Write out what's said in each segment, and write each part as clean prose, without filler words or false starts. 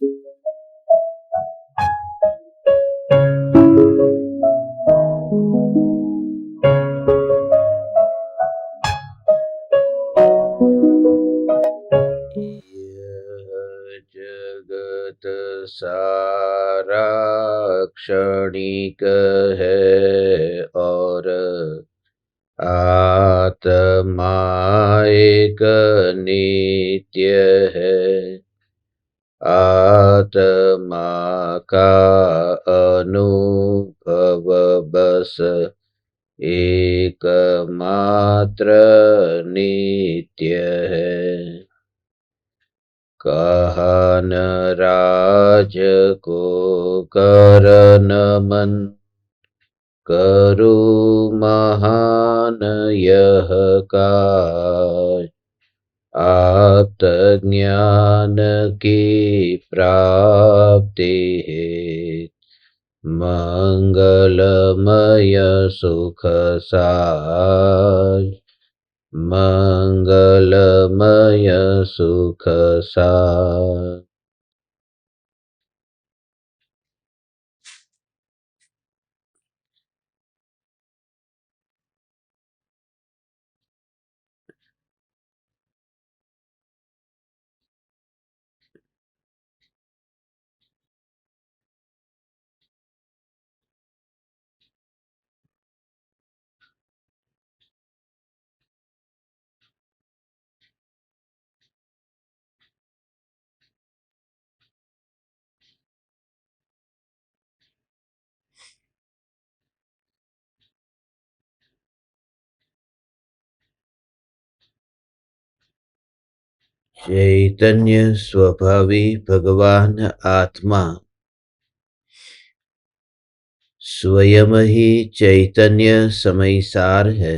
जगत सारा क्षणिक है और आत्मा एक नित्य है। आत्मा का अनुभव बस एकमात्र नित्य है। कहन राज को कर नमन, करो महान यह काज। आप्त ज्ञान की प्राप्ति है, मंगलमय सुख साज। मंगलमय सुख साज। चैतन्य स्वभावी भगवान आत्मा स्वयं ही चैतन्य समयसार है।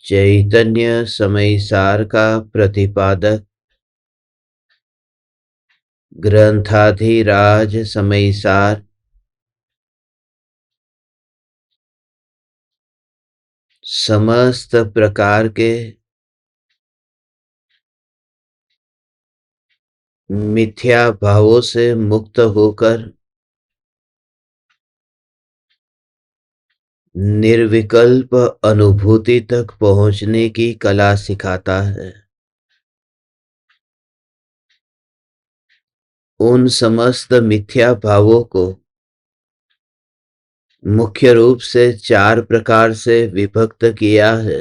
चैतन्य समयसार का प्रतिपादक ग्रंथाधिराज समयसार समस्त प्रकार के मिथ्या भावों से मुक्त होकर निर्विकल्प अनुभूति तक पहुंचने की कला सिखाता है। उन समस्त मिथ्या भावों को मुख्य रूप से 4 प्रकार से विभक्त किया है।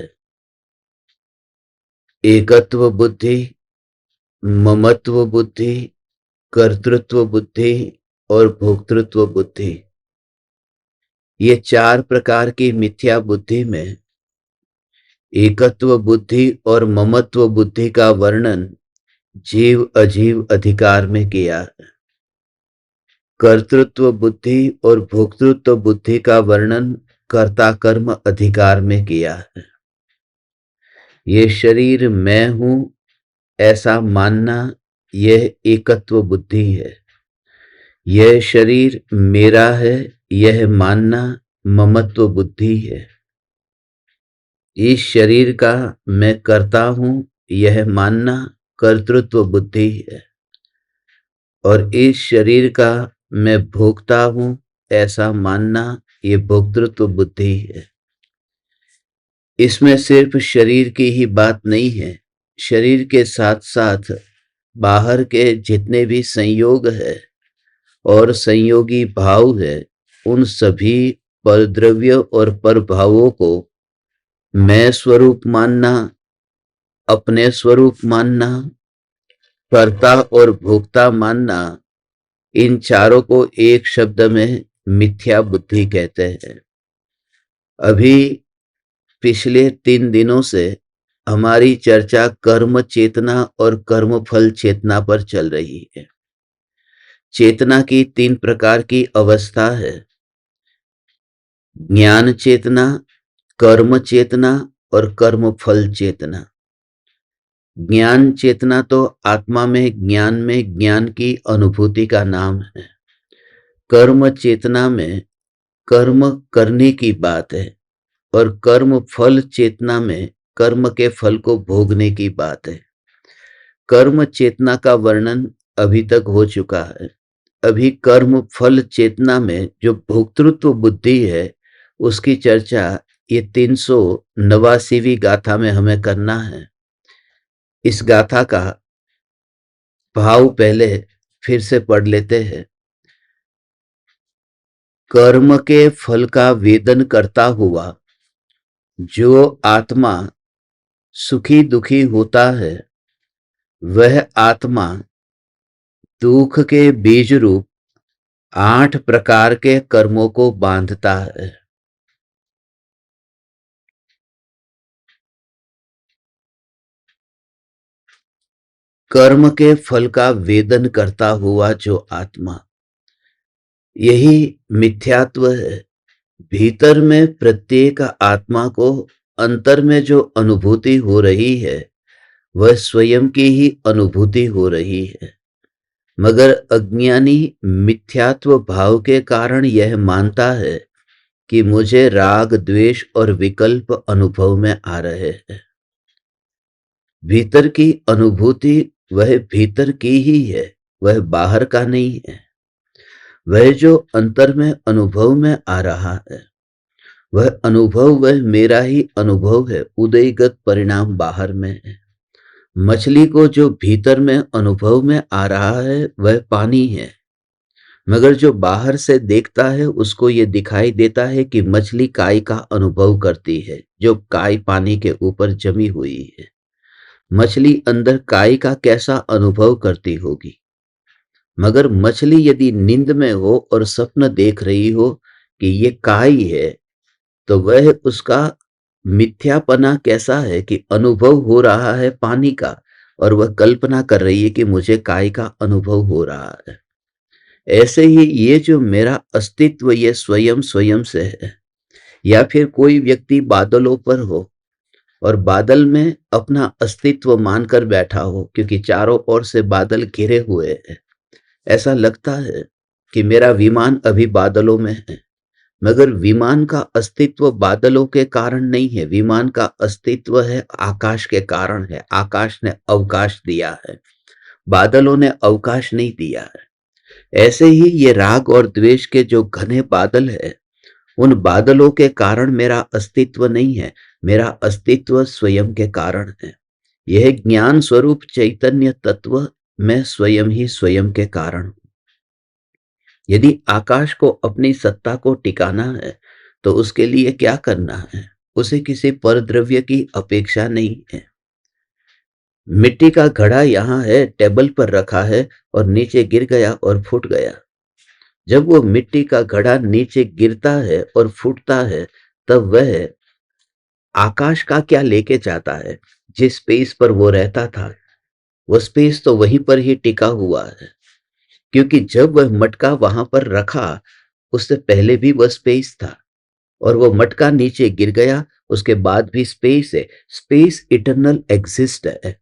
एकत्व बुद्धि, ममत्व बुद्धि, कर्तृत्व बुद्धि और भोक्तृत्व बुद्धि। ये 4 प्रकार की मिथ्या बुद्धि में एकत्व बुद्धि और ममत्व बुद्धि का वर्णन जीव अजीव अधिकार में किया है। कर्तृत्व बुद्धि और भोक्तृत्व बुद्धि का वर्णन कर्ता कर्म अधिकार में किया है। ये शरीर मैं हूं ऐसा मानना, यह एकत्व बुद्धि है। यह शरीर मेरा है यह मानना ममत्व बुद्धि है। इस शरीर का मैं करता हूं यह मानना कर्तृत्व बुद्धि है। और इस शरीर का मैं भोगता हूं ऐसा मानना ये भोक्तृत्व बुद्धि है। इसमें सिर्फ शरीर की ही बात नहीं है, शरीर के साथ साथ बाहर के जितने भी संयोग है और संयोगी भाव है, उन सभी परद्रव्य और परभावों को मैं स्वरूप मानना, अपने स्वरूप मानना, कर्ता और भोक्ता मानना, इन चारों को एक शब्द में मिथ्या बुद्धि कहते हैं। अभी पिछले 3 दिनों से हमारी चर्चा कर्म चेतना और कर्म फल चेतना पर चल रही है। चेतना की 3 प्रकार की अवस्था है, ज्ञान चेतना, कर्म चेतना और कर्म फल चेतना। ज्ञान चेतना तो आत्मा में ज्ञान की अनुभूति का नाम है। कर्म चेतना में कर्म करने की बात है और कर्म फल चेतना में कर्म के फल को भोगने की बात है। कर्म चेतना का वर्णन अभी तक हो चुका है। अभी कर्म फल चेतना में जो भोक्तृत्व बुद्धि है, उसकी चर्चा ये 389वीं गाथा में हमें करना है। इस गाथा का भाव पहले फिर से पढ़ लेते हैं। कर्म के फल का वेदन करता हुआ जो आत्मा सुखी दुखी होता है, वह आत्मा दुख के बीज रूप 8 प्रकार के कर्मों को बांधता है। कर्म के फल का वेदन करता हुआ जो आत्मा, यही मिथ्यात्व है। भीतर में प्रत्येक आत्मा को अंतर में जो अनुभूति हो रही है, वह स्वयं की ही अनुभूति हो रही है। मगर अज्ञानी मिथ्यात्व भाव के कारण यह मानता है कि मुझे राग द्वेष और विकल्प अनुभव में आ रहे हैं। भीतर की अनुभूति वह भीतर की ही है, वह बाहर का नहीं है। वह जो अंतर में अनुभव में आ रहा है, वह अनुभव वह मेरा ही अनुभव है। उदयगत परिणाम बाहर में है। मछली को जो भीतर में अनुभव में आ रहा है, वह पानी है। मगर जो बाहर से देखता है, उसको ये दिखाई देता है कि मछली काई का अनुभव करती है, जो काई पानी के ऊपर जमी हुई है। मछली अंदर काई का कैसा अनुभव करती होगी? मगर मछली यदि नींद में हो और स्वप्न देख रही हो कि ये काई है, तो वह उसका मिथ्यापना कैसा है कि अनुभव हो रहा है पानी का, और वह कल्पना कर रही है कि मुझे काई का अनुभव हो रहा है। ऐसे ही ये जो मेरा अस्तित्व, ये स्वयं स्वयं से है। या फिर कोई व्यक्ति बादलों पर हो और बादल में अपना अस्तित्व मानकर बैठा हो, क्योंकि चारों ओर से बादल घिरे हुए हैं। ऐसा लगता है कि मेरा विमान अभी बादलों में है। मगर विमान का अस्तित्व बादलों के कारण नहीं है। विमान का अस्तित्व है आकाश के कारण है। आकाश ने अवकाश दिया है, बादलों ने अवकाश नहीं दिया है। ऐसे ही ये राग और द्वेष के जो घने बादल है, उन बादलों के कारण मेरा अस्तित्व नहीं है। मेरा अस्तित्व स्वयं के कारण है। यह ज्ञान स्वरूप चैतन्य तत्व मैं स्वयं ही स्वयं के कारण हूं। यदि आकाश को अपनी सत्ता को टिकाना है, तो उसके लिए क्या करना है? उसे किसी परद्रव्य की अपेक्षा नहीं है। मिट्टी का घड़ा यहाँ है, टेबल पर रखा है और नीचे गिर गया और फूट गया। जब वो मिट्टी का घड़ा नीचे गिरता है और फूटता है, तब वह आकाश का क्या लेके जाता है? जिस स्पेस पर वो रहता था, वो स्पेस तो वहीं पर ही टिका हुआ है। क्योंकि जब वह मटका वहां पर रखा, उससे पहले भी वह स्पेस था, और वो मटका नीचे गिर गया, उसके बाद भी स्पेस है। स्पेस इटर्नल एग्जिस्ट है,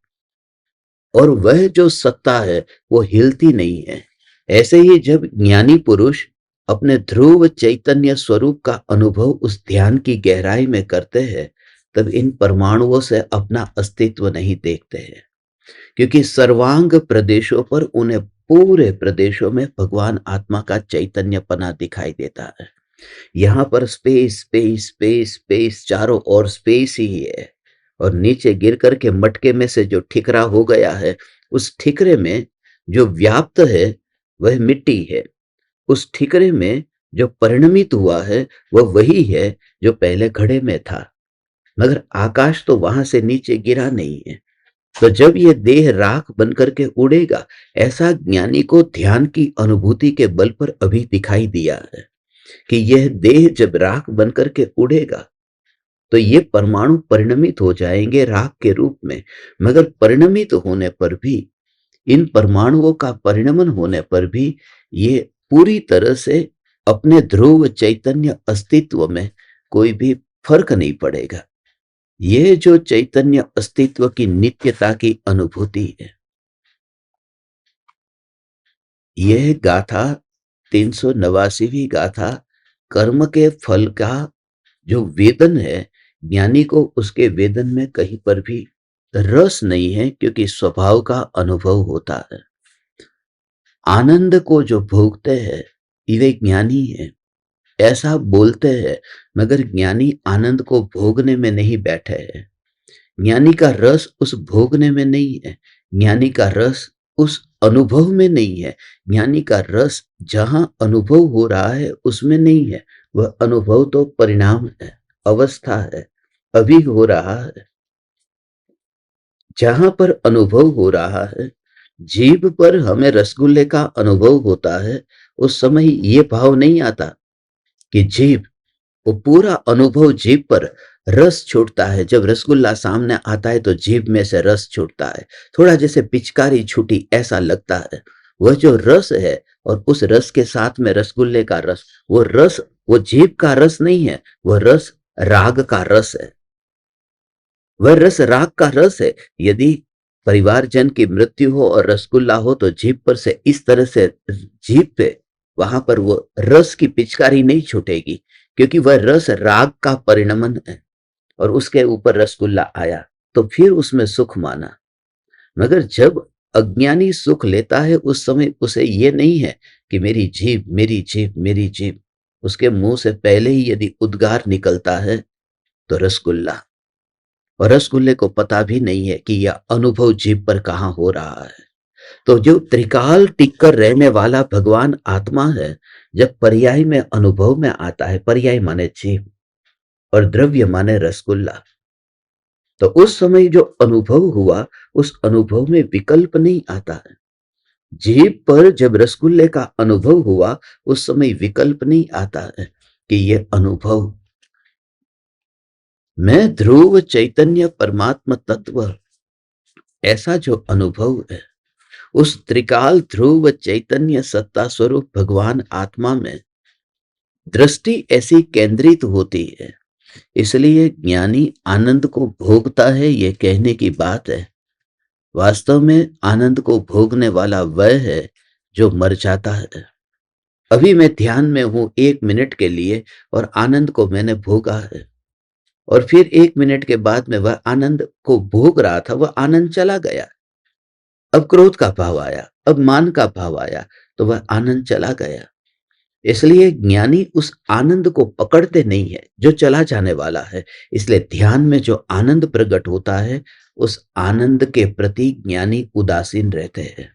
और वह जो सत्ता है वो हिलती नहीं है। ऐसे ही जब ज्ञानी पुरुष अपने ध्रुव चैतन्य स्वरूप का अनुभव उस ध्यान की गहराई में करते हैं, तब इन परमाणुओं से अपना अस्तित्व नहीं देखते हैं। क्योंकि सर्वांग प्रदेशों पर उन्हें पूरे प्रदेशों में भगवान आत्मा का चैतन्यपना दिखाई देता है। यहाँ पर स्पेस स्पेस स्पेस स्पेस, चारों ओर स्पेस ही है। और नीचे गिर करके मटके में से जो ठिकरा हो गया है, उस ठिकरे में जो व्याप्त है वह मिट्टी है। उस ठिकरे में जो परिणमित हुआ है वह वही है जो पहले घड़े में था। मगर आकाश तो वहां से नीचे गिरा नहीं है। तो जब यह देह राख बनकर के उड़ेगा, ऐसा ज्ञानी को ध्यान की अनुभूति के बल पर अभी दिखाई दिया है कि यह देह जब राख बनकर के उड़ेगा, तो ये परमाणु परिणमित हो जाएंगे राख के रूप में। मगर परिणमित होने पर भी, इन परमाणुओं का परिणमन होने पर भी, ये पूरी तरह से अपने ध्रुव चैतन्य अस्तित्व में कोई भी फर्क नहीं पड़ेगा। यह जो चैतन्य अस्तित्व की नित्यता की अनुभूति है, यह गाथा 389वीं गाथा कर्म के फल का जो वेदन है, ज्ञानी को उसके वेदन में कहीं पर भी रस नहीं है, क्योंकि स्वभाव का अनुभव होता है। आनंद को जो भोगते हैं वे ज्ञानी है। ऐसा बोलते हैं, मगर ज्ञानी आनंद को भोगने में नहीं बैठे हैं। ज्ञानी का रस उस भोगने में नहीं है, ज्ञानी का रस उस अनुभव में नहीं है। ज्ञानी का रस जहां अनुभव हो रहा है उसमें नहीं है। वह अनुभव तो परिणाम है, अवस्था है, अभी हो रहा है। जहां पर अनुभव हो रहा है, जीभ पर हमें रसगुल्ले का अनुभव होता है, उस समय ये भाव नहीं आता कि जीभ, वो पूरा अनुभव जीभ पर रस छूटता है। जब रसगुल्ला सामने आता है तो जीभ में से रस छूटता है, थोड़ा जैसे पिचकारी छूटी ऐसा लगता है। वह जो रस है और उस रस के साथ में रसगुल्ले का रस, वो रस वो जीभ का रस नहीं है, वह रस राग का रस है। वह रस राग का रस है। यदि परिवारजन की मृत्यु हो और रसगुल्ला हो तो जीभ पर से इस तरह से, जीभ पे वहां पर वो रस की पिचकारी नहीं छूटेगी, क्योंकि वह रस राग का परिणमन है। और उसके ऊपर रसगुल्ला आया तो फिर उसमें सुख माना। मगर जब अज्ञानी सुख लेता है उस समय उसे ये नहीं है कि मेरी जीभ, मेरी जीभ, मेरी जीभ। उसके मुंह से पहले ही यदि उद्गार निकलता है तो रसगुल्ला, और रसगुल्ले को पता भी नहीं है कि यह अनुभव जीभ पर कहाँ हो रहा है। तो जो त्रिकाल टिक कर रहने वाला भगवान आत्मा है, जब पर्याय में अनुभव में आता है, पर्याय माने जीभ और द्रव्य माने रसगुल्ला, तो उस समय जो अनुभव हुआ उस अनुभव में विकल्प नहीं आता है। जीभ पर जब रसगुल्ले का अनुभव हुआ उस समय विकल्प नहीं आता है कि यह अनुभव, मैं ध्रुव चैतन्य परमात्मा तत्व, ऐसा जो अनुभव है उस त्रिकाल ध्रुव चैतन्य सत्ता स्वरूप भगवान आत्मा में दृष्टि ऐसी केंद्रित होती है। इसलिए ज्ञानी आनंद को भोगता है, यह कहने की बात है। वास्तव में आनंद को भोगने वाला वह है जो मर जाता है। अभी मैं ध्यान में हूं 1 मिनट के लिए और आनंद को मैंने भोगा है, और फिर 1 मिनट के बाद में वह आनंद को भोग रहा था, वह आनंद चला गया। अब क्रोध का भाव आया, अब मान का भाव आया, तो वह आनंद चला गया। इसलिए ज्ञानी उस आनंद को पकड़ते नहीं है जो चला जाने वाला है। इसलिए ध्यान में जो आनंद प्रकट होता है उस आनंद के प्रति ज्ञानी उदासीन रहते हैं।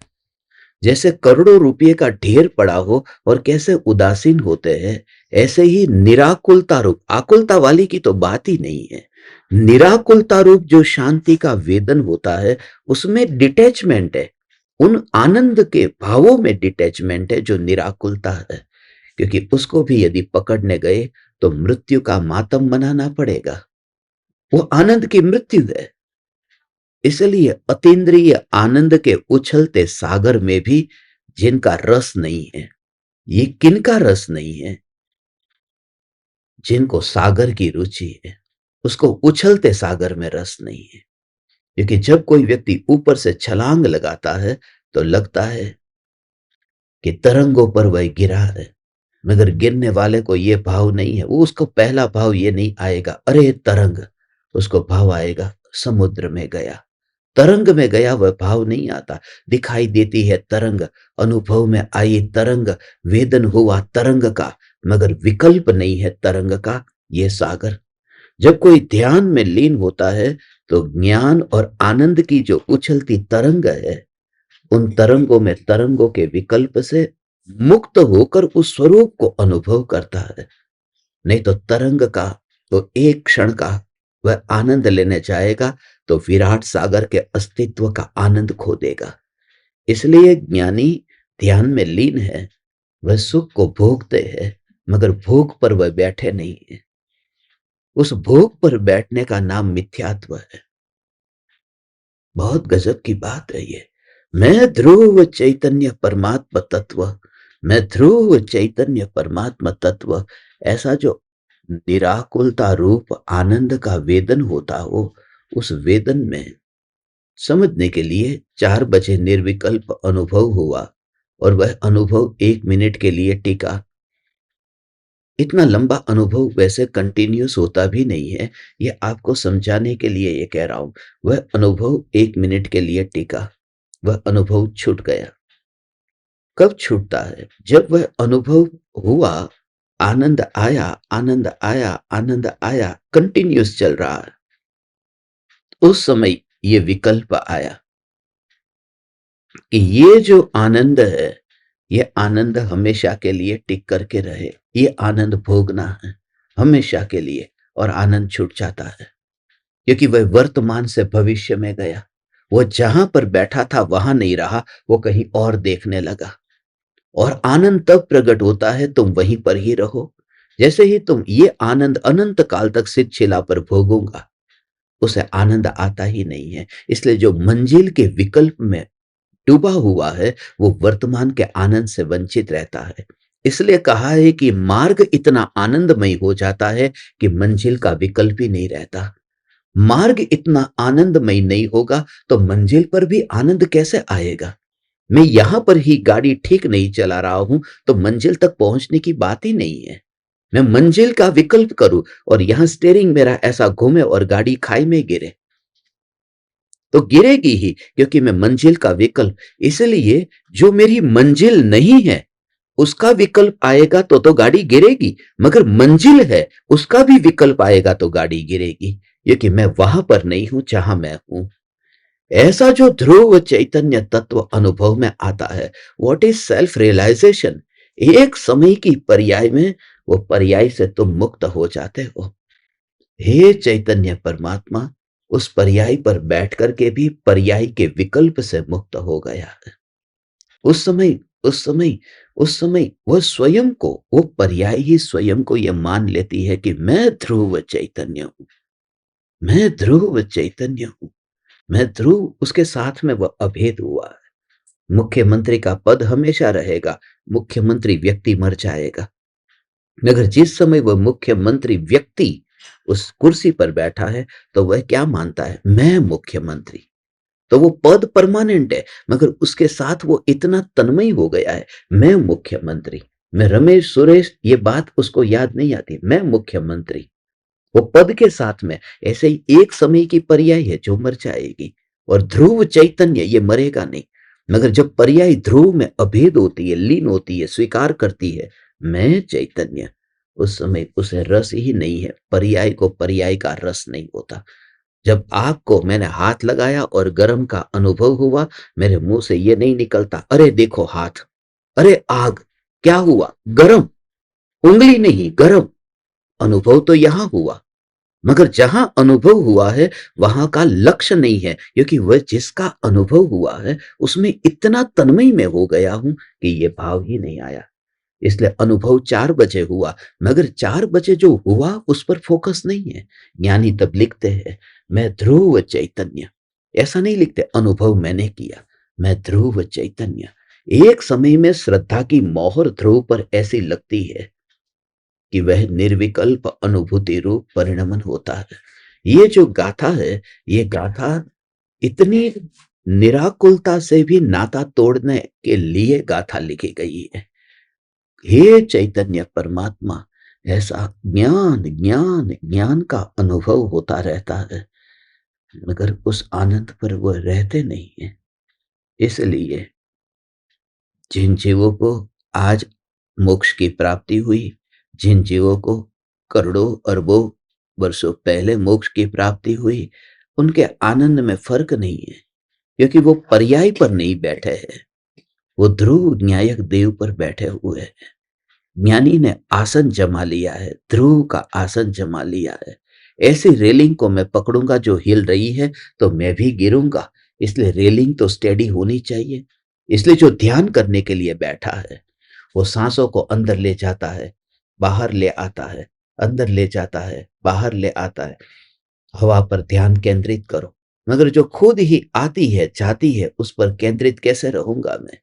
जैसे करोड़ों रुपये का ढेर पड़ा हो और कैसे उदासीन होते हैं, ऐसे ही निराकुलता रूप, आकुलता वाली की तो बात ही नहीं है, निराकुलता रूप जो शांति का वेदन होता है उसमें डिटैचमेंट है। उन आनंद के भावों में डिटैचमेंट है जो निराकुलता है। क्योंकि उसको भी यदि पकड़ने गए तो मृत्यु का मातम मनाना पड़ेगा। वो आनंद की मृत्यु है। इसलिए अतीन्द्रिय आनंद के उछलते सागर में भी जिनका रस नहीं है, ये किनका रस नहीं है? जिनको सागर की रुचि है, उसको उछलते सागर में रस नहीं है। क्योंकि जब कोई व्यक्ति ऊपर से छलांग लगाता है तो लगता है कि तरंगों पर वह गिरा है, मगर गिरने वाले को यह भाव नहीं है। वो, उसको पहला भाव ये नहीं आएगा अरे तरंग, उसको भाव आएगा समुद्र में गया, तरंग में गया। वह भाव नहीं आता। दिखाई देती है तरंग, अनुभव में आई तरंग, वेदन हुआ तरंग का, मगर विकल्प नहीं है तरंग का, ये सागर। जब कोई ध्यान में लीन होता है तो ज्ञान और आनंद की जो उछलती तरंग है, उन तरंगों में तरंगों के विकल्प से मुक्त होकर उस स्वरूप को अनुभव करता है। नहीं तो तरंग का तो एक क्षण का वह आनंद लेने जाएगा तो विराट सागर के अस्तित्व का आनंद खो देगा। इसलिए ज्ञानी ध्यान में लीन है, वह सुख को भोगते हैं, मगर भोग पर वह बैठे नहीं है। उस भोग पर बैठने का नाम मिथ्यात्व है। बहुत गजब की बात है ये। मैं ध्रुव चैतन्य परमात्मा तत्व, मैं ध्रुव चैतन्य परमात्मा तत्व, ऐसा जो निराकुलता रूप आनंद का वेदन होता हो, उस वेदन में समझने के लिए 4 बजे निर्विकल्प अनुभव हुआ, और वह अनुभव 1 मिनट के लिए टिका। इतना लंबा अनुभव वैसे कंटिन्यूस होता भी नहीं है। ये आपको समझाने के लिए ये कह रहा हूं। वह अनुभव 1 मिनट के लिए टिका, वह अनुभव छूट गया। कब छूटता है? जब वह अनुभव हुआ, आनंद आया, आनंद आया, आनंद आया, कंटिन्यूस चल रहा है। उस समय ये विकल्प आया कि ये जो आनंद है, ये आनंद हमेशा के लिए टिक करके रहे। ये आनंद भोगना है हमेशा के लिए, और आनंद छूट जाता है क्योंकि वह वर्तमान से भविष्य में गया। वो जहां पर बैठा था वहां नहीं रहा, वो कहीं और देखने लगा। और आनंद तब प्रकट होता है तुम वहीं पर ही रहो। जैसे ही तुम ये आनंद अनंत काल तक सिद्ध शिला पर भोगूंगा, उसे आनंद आता ही नहीं है। इसलिए जो मंजिल के विकल्प में डूबा हुआ है, वो वर्तमान के आनंद से वंचित रहता है। इसलिए कहा है कि मार्ग इतना आनंदमय हो जाता है कि मंजिल का विकल्प ही नहीं रहता। मार्ग इतना आनंदमय नहीं होगा तो मंजिल पर भी आनंद कैसे आएगा? मैं यहां पर ही गाड़ी ठीक नहीं चला रहा हूं तो मंजिल तक पहुंचने की बात ही नहीं है। मैं मंजिल का विकल्प करूं और यहां स्टीयरिंग मेरा ऐसा घूमे और गाड़ी खाई में गिरे, तो गिरेगी ही, क्योंकि मैं मंजिल का विकल्प। इसलिए जो मेरी मंजिल नहीं है उसका विकल्प आएगा तो गाड़ी गिरेगी, मगर मंजिल है उसका भी विकल्प आएगा तो गाड़ी गिरेगी, क्योंकि मैं वहां पर नहीं हूं जहां मैं हूं। ऐसा जो ध्रुव चैतन्य तत्व अनुभव में आता है, व्हाट इज सेल्फ रियलाइजेशन, एक समय की पर्याय में वो पर्याय से तुम मुक्त हो जाते हो। हे चैतन्य परमात्मा, उस पर्याय पर बैठ करके भी पर्याय के विकल्प से मुक्त हो गया है। उस समय उस समय उस समय वह स्वयं को, वो पर्याय ही स्वयं को यह मान लेती है कि मैं ध्रुव चैतन्य हूं, मैं ध्रुव चैतन्य हूं, मैं ध्रुव। उसके साथ में वह अभेद हुआ है। मुख्यमंत्री का पद हमेशा रहेगा, मुख्यमंत्री व्यक्ति मर जाएगा, मगर जिस समय वह मुख्यमंत्री व्यक्ति उस कुर्सी पर बैठा है तो वह क्या मानता है? मैं मुख्यमंत्री। तो वो पद परमानेंट है, मगर उसके साथ वो इतना तन्मय हो गया है, मैं मुख्यमंत्री, मैं रमेश सुरेश, ये बात उसको याद नहीं आती, मैं मुख्यमंत्री। वो पद के साथ में ऐसे ही एक समय की पर्याय है जो मर जाएगी। और ध्रुव चैतन्य ये मरेगा नहीं, मगर जब पर्याय ध्रुव में अभेद होती है, लीन होती है, स्वीकार करती है मैं चैतन्य, उस समय उसे रस ही नहीं है। पर्याय को पर्याय का रस नहीं होता। जब आग को मैंने हाथ लगाया और गर्म का अनुभव हुआ, मेरे मुंह से ये नहीं निकलता अरे देखो हाथ, अरे आग, क्या हुआ? गरम, उंगली नहीं, गरम। अनुभव तो यहां हुआ, मगर जहां अनुभव हुआ है वहां का लक्ष्य नहीं है, क्योंकि वह जिसका अनुभव हुआ है उसमें इतना तन्मय में हो गया हूं कि ये भाव ही नहीं आया। इसलिए अनुभव 4 बजे हुआ, मगर 4 बजे जो हुआ उस पर फोकस नहीं है। ज्ञानी तब लिखते हैं मैं ध्रुव चैतन्य, ऐसा नहीं लिखते अनुभव मैंने किया, मैं ध्रुव चैतन्य। एक समय में श्रद्धा की मोहर ध्रुव पर ऐसी लगती है कि वह निर्विकल्प अनुभूति रूप परिणमन होता है। ये जो गाथा है, ये गाथा इतनी निराकुलता से भी नाता तोड़ने के लिए गाथा लिखी गई है। हे चैतन्य परमात्मा, ऐसा ज्ञान ज्ञान ज्ञान का अनुभव होता रहता है, मगर उस आनंद पर वो रहते नहीं है। इसलिए जिन जीवों को आज मोक्ष की प्राप्ति हुई, जिन जीवों को करोड़ों अरबों वर्षों पहले मोक्ष की प्राप्ति हुई, उनके आनंद में फर्क नहीं है, क्योंकि वो पर्याय पर नहीं बैठे हैं, वो ध्रुव न्यायक देव पर बैठे हुए हैं। ज्ञानी ने आसन जमा लिया है, ध्रुव का आसन जमा लिया है। ऐसी रेलिंग को मैं पकड़ूंगा जो हिल रही है तो मैं भी गिरूंगा, इसलिए रेलिंग तो स्टेडी होनी चाहिए। इसलिए जो ध्यान करने के लिए बैठा है वो सांसों को अंदर ले जाता है, बाहर ले आता है, अंदर ले जाता है, बाहर ले आता है। हवा पर ध्यान केंद्रित करो, मगर जो खुद ही आती है जाती है उस पर केंद्रित कैसे रहूंगा मैं?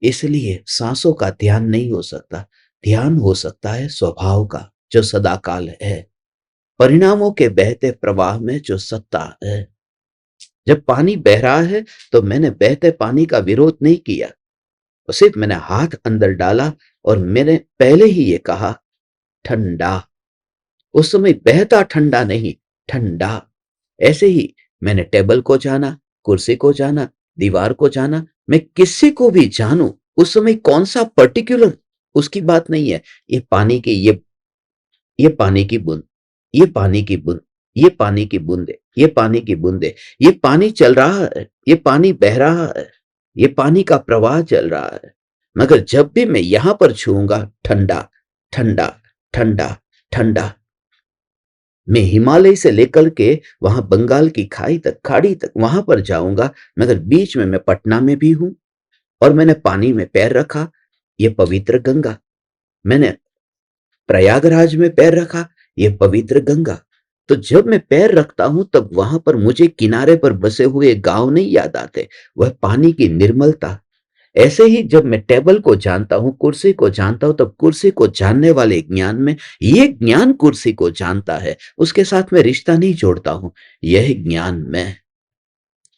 इसलिए सांसों का ध्यान नहीं हो सकता। ध्यान हो सकता है स्वभाव का जो सदाकाल है, परिणामों के बहते प्रवाह में जो सत्ता है। जब पानी बह रहा है तो मैंने बहते पानी का विरोध नहीं किया, और सिर्फ मैंने हाथ अंदर डाला और मैंने पहले ही ये कहा, ठंडा। उस समय बहता ठंडा नहीं, ठंडा। ऐसे ही मैंने टेबल को जाना, कुर्सी को जाना, दीवार को जाना, मैं किसी को भी जानूं, उस समय कौन सा पर्टिकुलर, उसकी बात नहीं है। ये पानी की ये पानी की बूंद, ये पानी की बूंद, ये पानी की बूंदे, ये पानी की बूंदे, ये पानी चल रहा है, ये पानी बह रहा है, ये पानी का प्रवाह चल रहा है। मगर जब भी मैं यहां पर छूऊंगा, ठंडा, ठंडा, ठंडा, ठंडा। मैं हिमालय से लेकर के वहां बंगाल की खाई तक, खाड़ी तक, वहां पर जाऊंगा, मगर बीच में मैं पटना में भी हूं और मैंने पानी में पैर रखा, ये पवित्र गंगा। मैंने प्रयागराज में पैर रखा, ये पवित्र गंगा। तो जब मैं पैर रखता हूं तब वहां पर मुझे किनारे पर बसे हुए गांव नहीं याद आते, वह पानी की निर्मलता। ऐसे ही जब मैं टेबल को जानता हूं, कुर्सी को जानता हूं, तब कुर्सी को जानने वाले ज्ञान में ये ज्ञान कुर्सी को जानता है, उसके साथ मैं रिश्ता नहीं जोड़ता हूं। यह ज्ञान में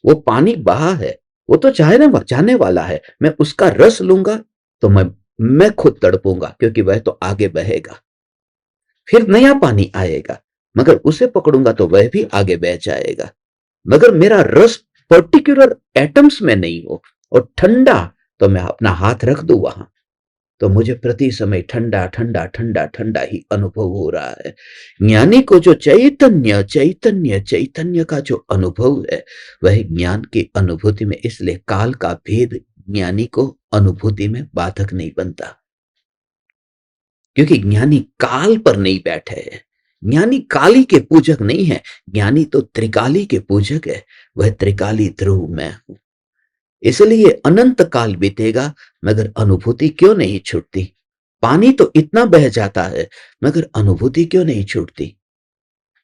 वो पानी बहा है, वो तो जाने वाला है। मैं उसका रस लूंगा तो मैं खुद तड़पूंगा, क्योंकि वह तो आगे बहेगा, फिर नया पानी आएगा। मगर उसे पकड़ूंगा तो वह भी आगे बह जाएगा। मगर मेरा रस पर्टिकुलर एटम्स में नहीं हो और ठंडा, तो मैं अपना हाथ रख दूं वहां, तो मुझे प्रति समय ठंडा ठंडा ठंडा ठंडा ही अनुभव हो रहा है। ज्ञानी को जो चैतन्य चैतन्य चैतन्य का जो अनुभव है, वह ज्ञान की अनुभूति में, इसलिए काल का भेद ज्ञानी को अनुभूति में बाधक नहीं बनता, क्योंकि ज्ञानी काल पर नहीं बैठे हैं। ज्ञानी काली के पूजक नहीं है, ज्ञानी तो त्रिकाली के पूजक है। वह त्रिकाली ध्रुव मैं हूं, इसलिए अनंत काल बीतेगा मगर अनुभूति क्यों नहीं छूटती। पानी तो इतना बह जाता है, मगर अनुभूति क्यों नहीं छूटती।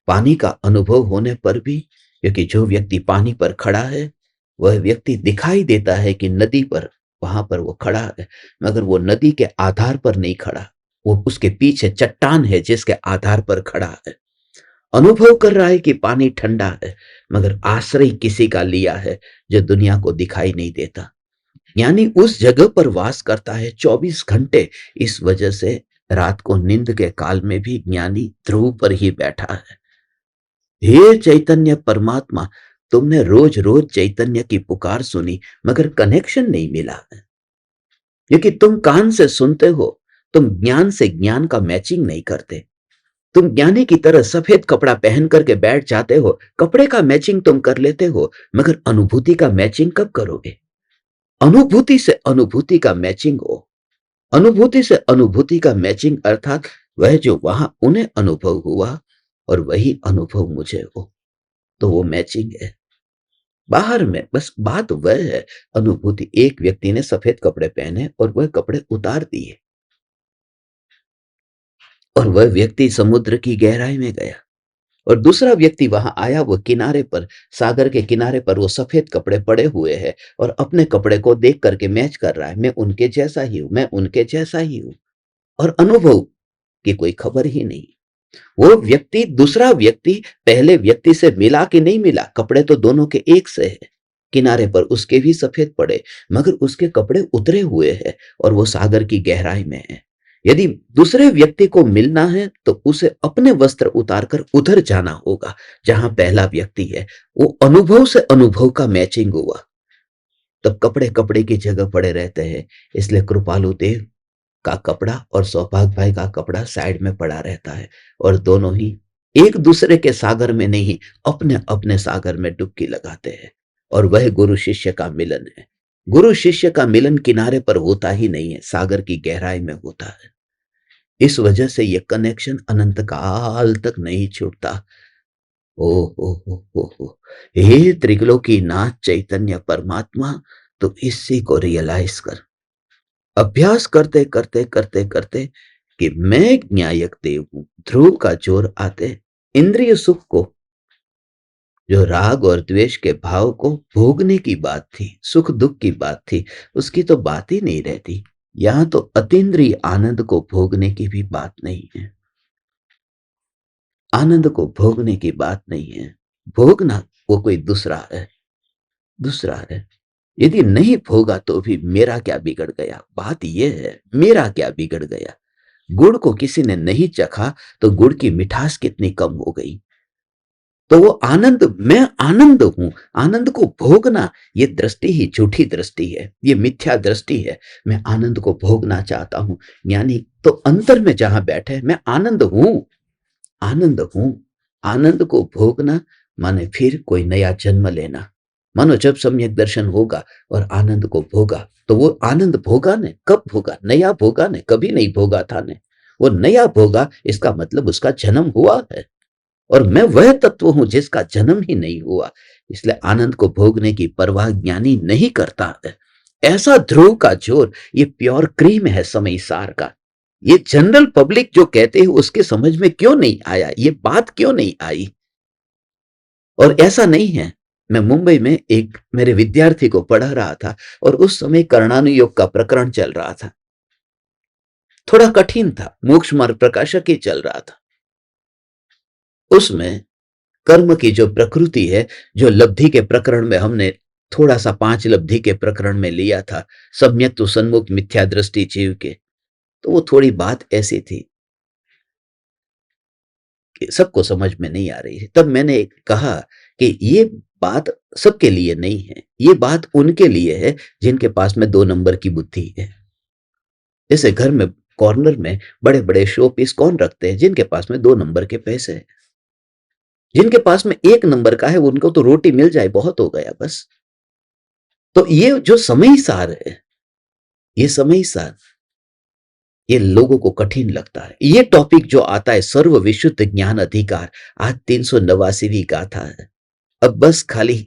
पानी का अनुभव होने पर भी, क्योंकि जो व्यक्ति पानी पर खड़ा है, वह व्यक्ति दिखाई देता है कि नदी पर, वहां पर वो खड़ा है, मगर वो नदी के आधार पर नहीं खड़ा, वो उसके पीछे चट्टान है जिसके आधार पर खड़ा है। अनुभव कर रहा है कि पानी ठंडा है, मगर आश्रय किसी का लिया है जो दुनिया को दिखाई नहीं देता। यानी उस जगह पर वास करता है 24 घंटे। इस वजह से रात को नींद के काल में भी ज्ञानी ध्रुव पर ही बैठा है। हे चैतन्य परमात्मा, तुमने रोज रोज चैतन्य की पुकार सुनी, मगर कनेक्शन नहीं मिला है, क्योंकि तुम कान से सुनते हो, तुम ज्ञान से ज्ञान का मैचिंग नहीं करते। तुम ज्ञानी की तरह सफेद कपड़ा पहन करके बैठ जाते हो, कपड़े का मैचिंग तुम कर लेते हो, मगर अनुभूति का मैचिंग कब करोगे। अनुभूति से अनुभूति का मैचिंग हो, अनुभूति से अनुभूति का मैचिंग, अर्थात वह जो वहां उन्हें अनुभव हुआ और वही अनुभव मुझे हो, तो वो मैचिंग है। बाहर में बस बात वह है, अनुभूति। एक व्यक्ति ने सफेद कपड़े पहने और वह कपड़े उतार दिए और वह व्यक्ति समुद्र की गहराई में गया, और दूसरा व्यक्ति वहां आया, वो किनारे पर, सागर के किनारे पर वो सफेद कपड़े पड़े हुए हैं और अपने कपड़े को देख करके मैच कर रहा है, मैं उनके जैसा ही हूं, मैं उनके जैसा ही हूं, और अनुभव की कोई खबर ही नहीं। वो व्यक्ति, दूसरा व्यक्ति पहले व्यक्ति से मिला कि नहीं मिला, कपड़े तो दोनों के एक से है, किनारे पर उसके भी सफेद पड़े, मगर उसके कपड़े उतरे हुए हैं और वो सागर की गहराई में है। यदि दूसरे व्यक्ति को मिलना है तो उसे अपने वस्त्र उतारकर उधर जाना होगा जहां पहला व्यक्ति है। वो अनुभव से अनुभव का मैचिंग हुआ, तब कपड़े कपड़े की जगह पड़े रहते हैं। इसलिए कृपालु देव का कपड़ा और सौभाग्य भाई का कपड़ा साइड में पड़ा रहता है, और दोनों ही एक दूसरे के सागर में नहीं, अपने अपने सागर में डुबकी लगाते हैं। और वह गुरु शिष्य का मिलन है। गुरु शिष्य का मिलन किनारे पर होता ही नहीं है, सागर की गहराई में होता है। इस वजह से यह कनेक्शन अनंत काल तक नहीं छूटता। ओ हो, हे त्रिलोकी नाथ चैतन्य परमात्मा, तो इसी को रियलाइज कर। अभ्यास करते करते करते करते कि मैं ज्ञायक देव हूं, ध्रुव का जोर आते, इंद्रिय सुख को, जो राग और द्वेष के भाव को भोगने की बात थी, सुख दुख की बात थी, उसकी तो बात ही नहीं रहती। यहां तो अतीन्द्रिय आनंद को भोगने की भी बात नहीं है, आनंद को भोगने की बात नहीं है। भोगना वो कोई दूसरा है, दूसरा है। यदि नहीं भोगा तो भी मेरा क्या बिगड़ गया। बात यह है, मेरा क्या बिगड़ गया। गुड़ को किसी ने नहीं चखा तो गुड़ की मिठास कितनी कम हो गई। तो वो आनंद, मैं आनंद हूं। आनंद को भोगना, ये दृष्टि ही झूठी दृष्टि है, ये मिथ्या दृष्टि है। मैं आनंद को भोगना चाहता हूं, यानी तो अंतर में जहां बैठे मैं आनंद हूं, आनंद हूं। आनंद को भोगना माने फिर कोई नया जन्म लेना। मानो जब सम्यक दर्शन होगा और आनंद को भोगा तो वो आनंद भोगा ने, कब भोगा? नया भोगा ने, कभी नहीं भोगा था ने। वो नया भोगा, इसका मतलब उसका जन्म हुआ है। और मैं वह तत्व हूं जिसका जन्म ही नहीं हुआ। इसलिए आनंद को भोगने की परवाह ज्ञानी नहीं करता है। ऐसा ध्रुव का जोर, ये प्योर क्रीम है समय सार का। ये जनरल पब्लिक जो कहते हैं उसके समझ में क्यों नहीं आया, ये बात क्यों नहीं आई। और ऐसा नहीं है, मैं मुंबई में एक मेरे विद्यार्थी को पढ़ा रहा था और उस समय कर्णानुयोग का प्रकरण चल रहा था। थोड़ा कठिन था, मोक्ष मार्ग प्रकाशक ही चल रहा था। उसमें कर्म की जो प्रकृति है, जो लब्धि के प्रकरण में हमने थोड़ा सा 5 लब्धि के प्रकरण में लिया था, सम्यक तो सन्मुख मिथ्या दृष्टि जीव के, तो वो थोड़ी बात ऐसी थी कि सबको समझ में नहीं आ रही है। तब मैंने कहा कि ये बात सबके लिए नहीं है, ये बात उनके लिए है जिनके पास में 2 नंबर की बुद्धि है। जैसे घर में कॉर्नर में बड़े बड़े शो पीस कौन रखते हैं? जिनके पास में 2 नंबर के पैसे हैं। जिनके पास में 1 नंबर का है उनको तो रोटी मिल जाए बहुत हो गया बस। तो ये जो समय सार है, ये समय सार, ये लोगों को कठिन लगता है। ये टॉपिक जो आता है सर्व विशुद्ध ज्ञान अधिकार, आज 389वीं गाथा है। अब बस खाली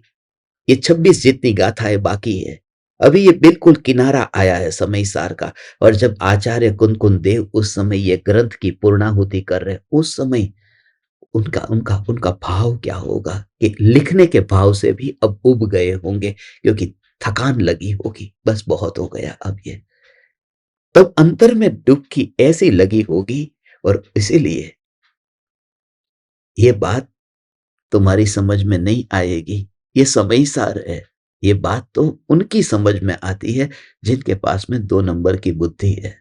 ये 26 जितनी गाथाएं बाकी है। अभी ये बिल्कुल किनारा आया है समय सार का। और जब आचार्य कुंदकुंद देव उस समय ये ग्रंथ की पूर्णाहुति कर रहे, उस समय उनका उनका उनका भाव क्या होगा कि लिखने के भाव से भी अब उब गए होंगे, क्योंकि थकान लगी होगी, बस बहुत हो गया अब ये। तब अंतर में डुबकी ऐसी लगी होगी। और इसीलिए ये बात तुम्हारी समझ में नहीं आएगी, ये समय सार है। ये बात तो उनकी समझ में आती है जिनके पास में 2 नंबर की बुद्धि है।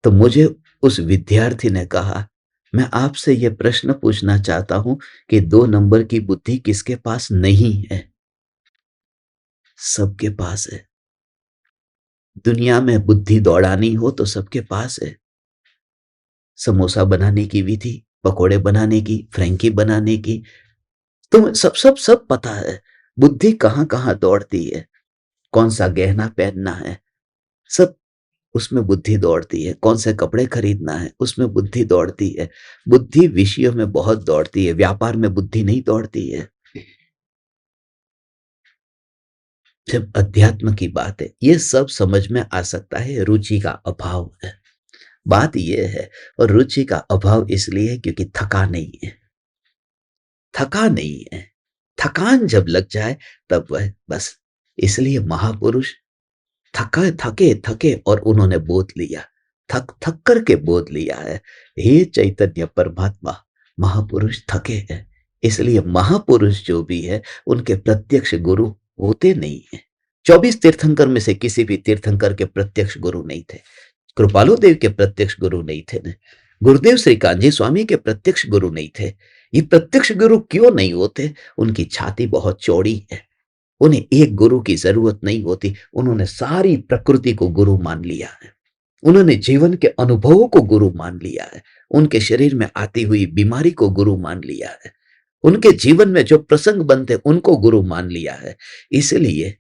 तो मुझे उस विद्यार्थी ने कहा, मैं आपसे यह प्रश्न पूछना चाहता हूं कि 2 नंबर की बुद्धि किसके पास नहीं है? सबके पास है। दुनिया में बुद्धि दौड़ानी हो तो सबके पास है। समोसा बनाने की विधि, पकोड़े बनाने की, फ्रैंकी बनाने की, तो सब सब सब पता है। बुद्धि कहां कहां दौड़ती है, कौन सा गहना पहनना है, सब उसमें बुद्धि दौड़ती है। कौन से कपड़े खरीदना है, उसमें बुद्धि दौड़ती है। बुद्धि विषयों में बहुत दौड़ती है, व्यापार में बुद्धि नहीं दौड़ती है। जब अध्यात्म की बात है, ये सब समझ में आ सकता है, रुचि का अभाव है। बात यह है, और रुचि का अभाव इसलिए है क्योंकि थका नहीं है, थका नहीं है। थकान जब लग जाए तब वह बस, इसलिए महापुरुष थका थके थके और उन्होंने बोध लिया, थक थक करके बोध लिया है। हे चैतन्य परमात्मा, महापुरुष थके हैं। इसलिए महापुरुष जो भी है उनके प्रत्यक्ष गुरु होते नहीं है। 24 तीर्थंकर में से किसी भी तीर्थंकर के प्रत्यक्ष गुरु नहीं थे। कृपालु देव के प्रत्यक्ष गुरु नहीं थे न, गुरुदेव श्री कांजी स्वामी के प्रत्यक्ष गुरु नहीं थे। ये प्रत्यक्ष गुरु क्यों नहीं होते? उनकी छाती बहुत चौड़ी है, उन्हें एक गुरु की जरूरत नहीं होती। उन्होंने सारी प्रकृति को गुरु मान लिया है, उन्होंने जीवन के अनुभवों को गुरु मान लिया है, उनके शरीर में आती हुई बीमारी को गुरु मान लिया है, उनके जीवन में जो प्रसंग बनते उनको गुरु मान लिया है। इसलिए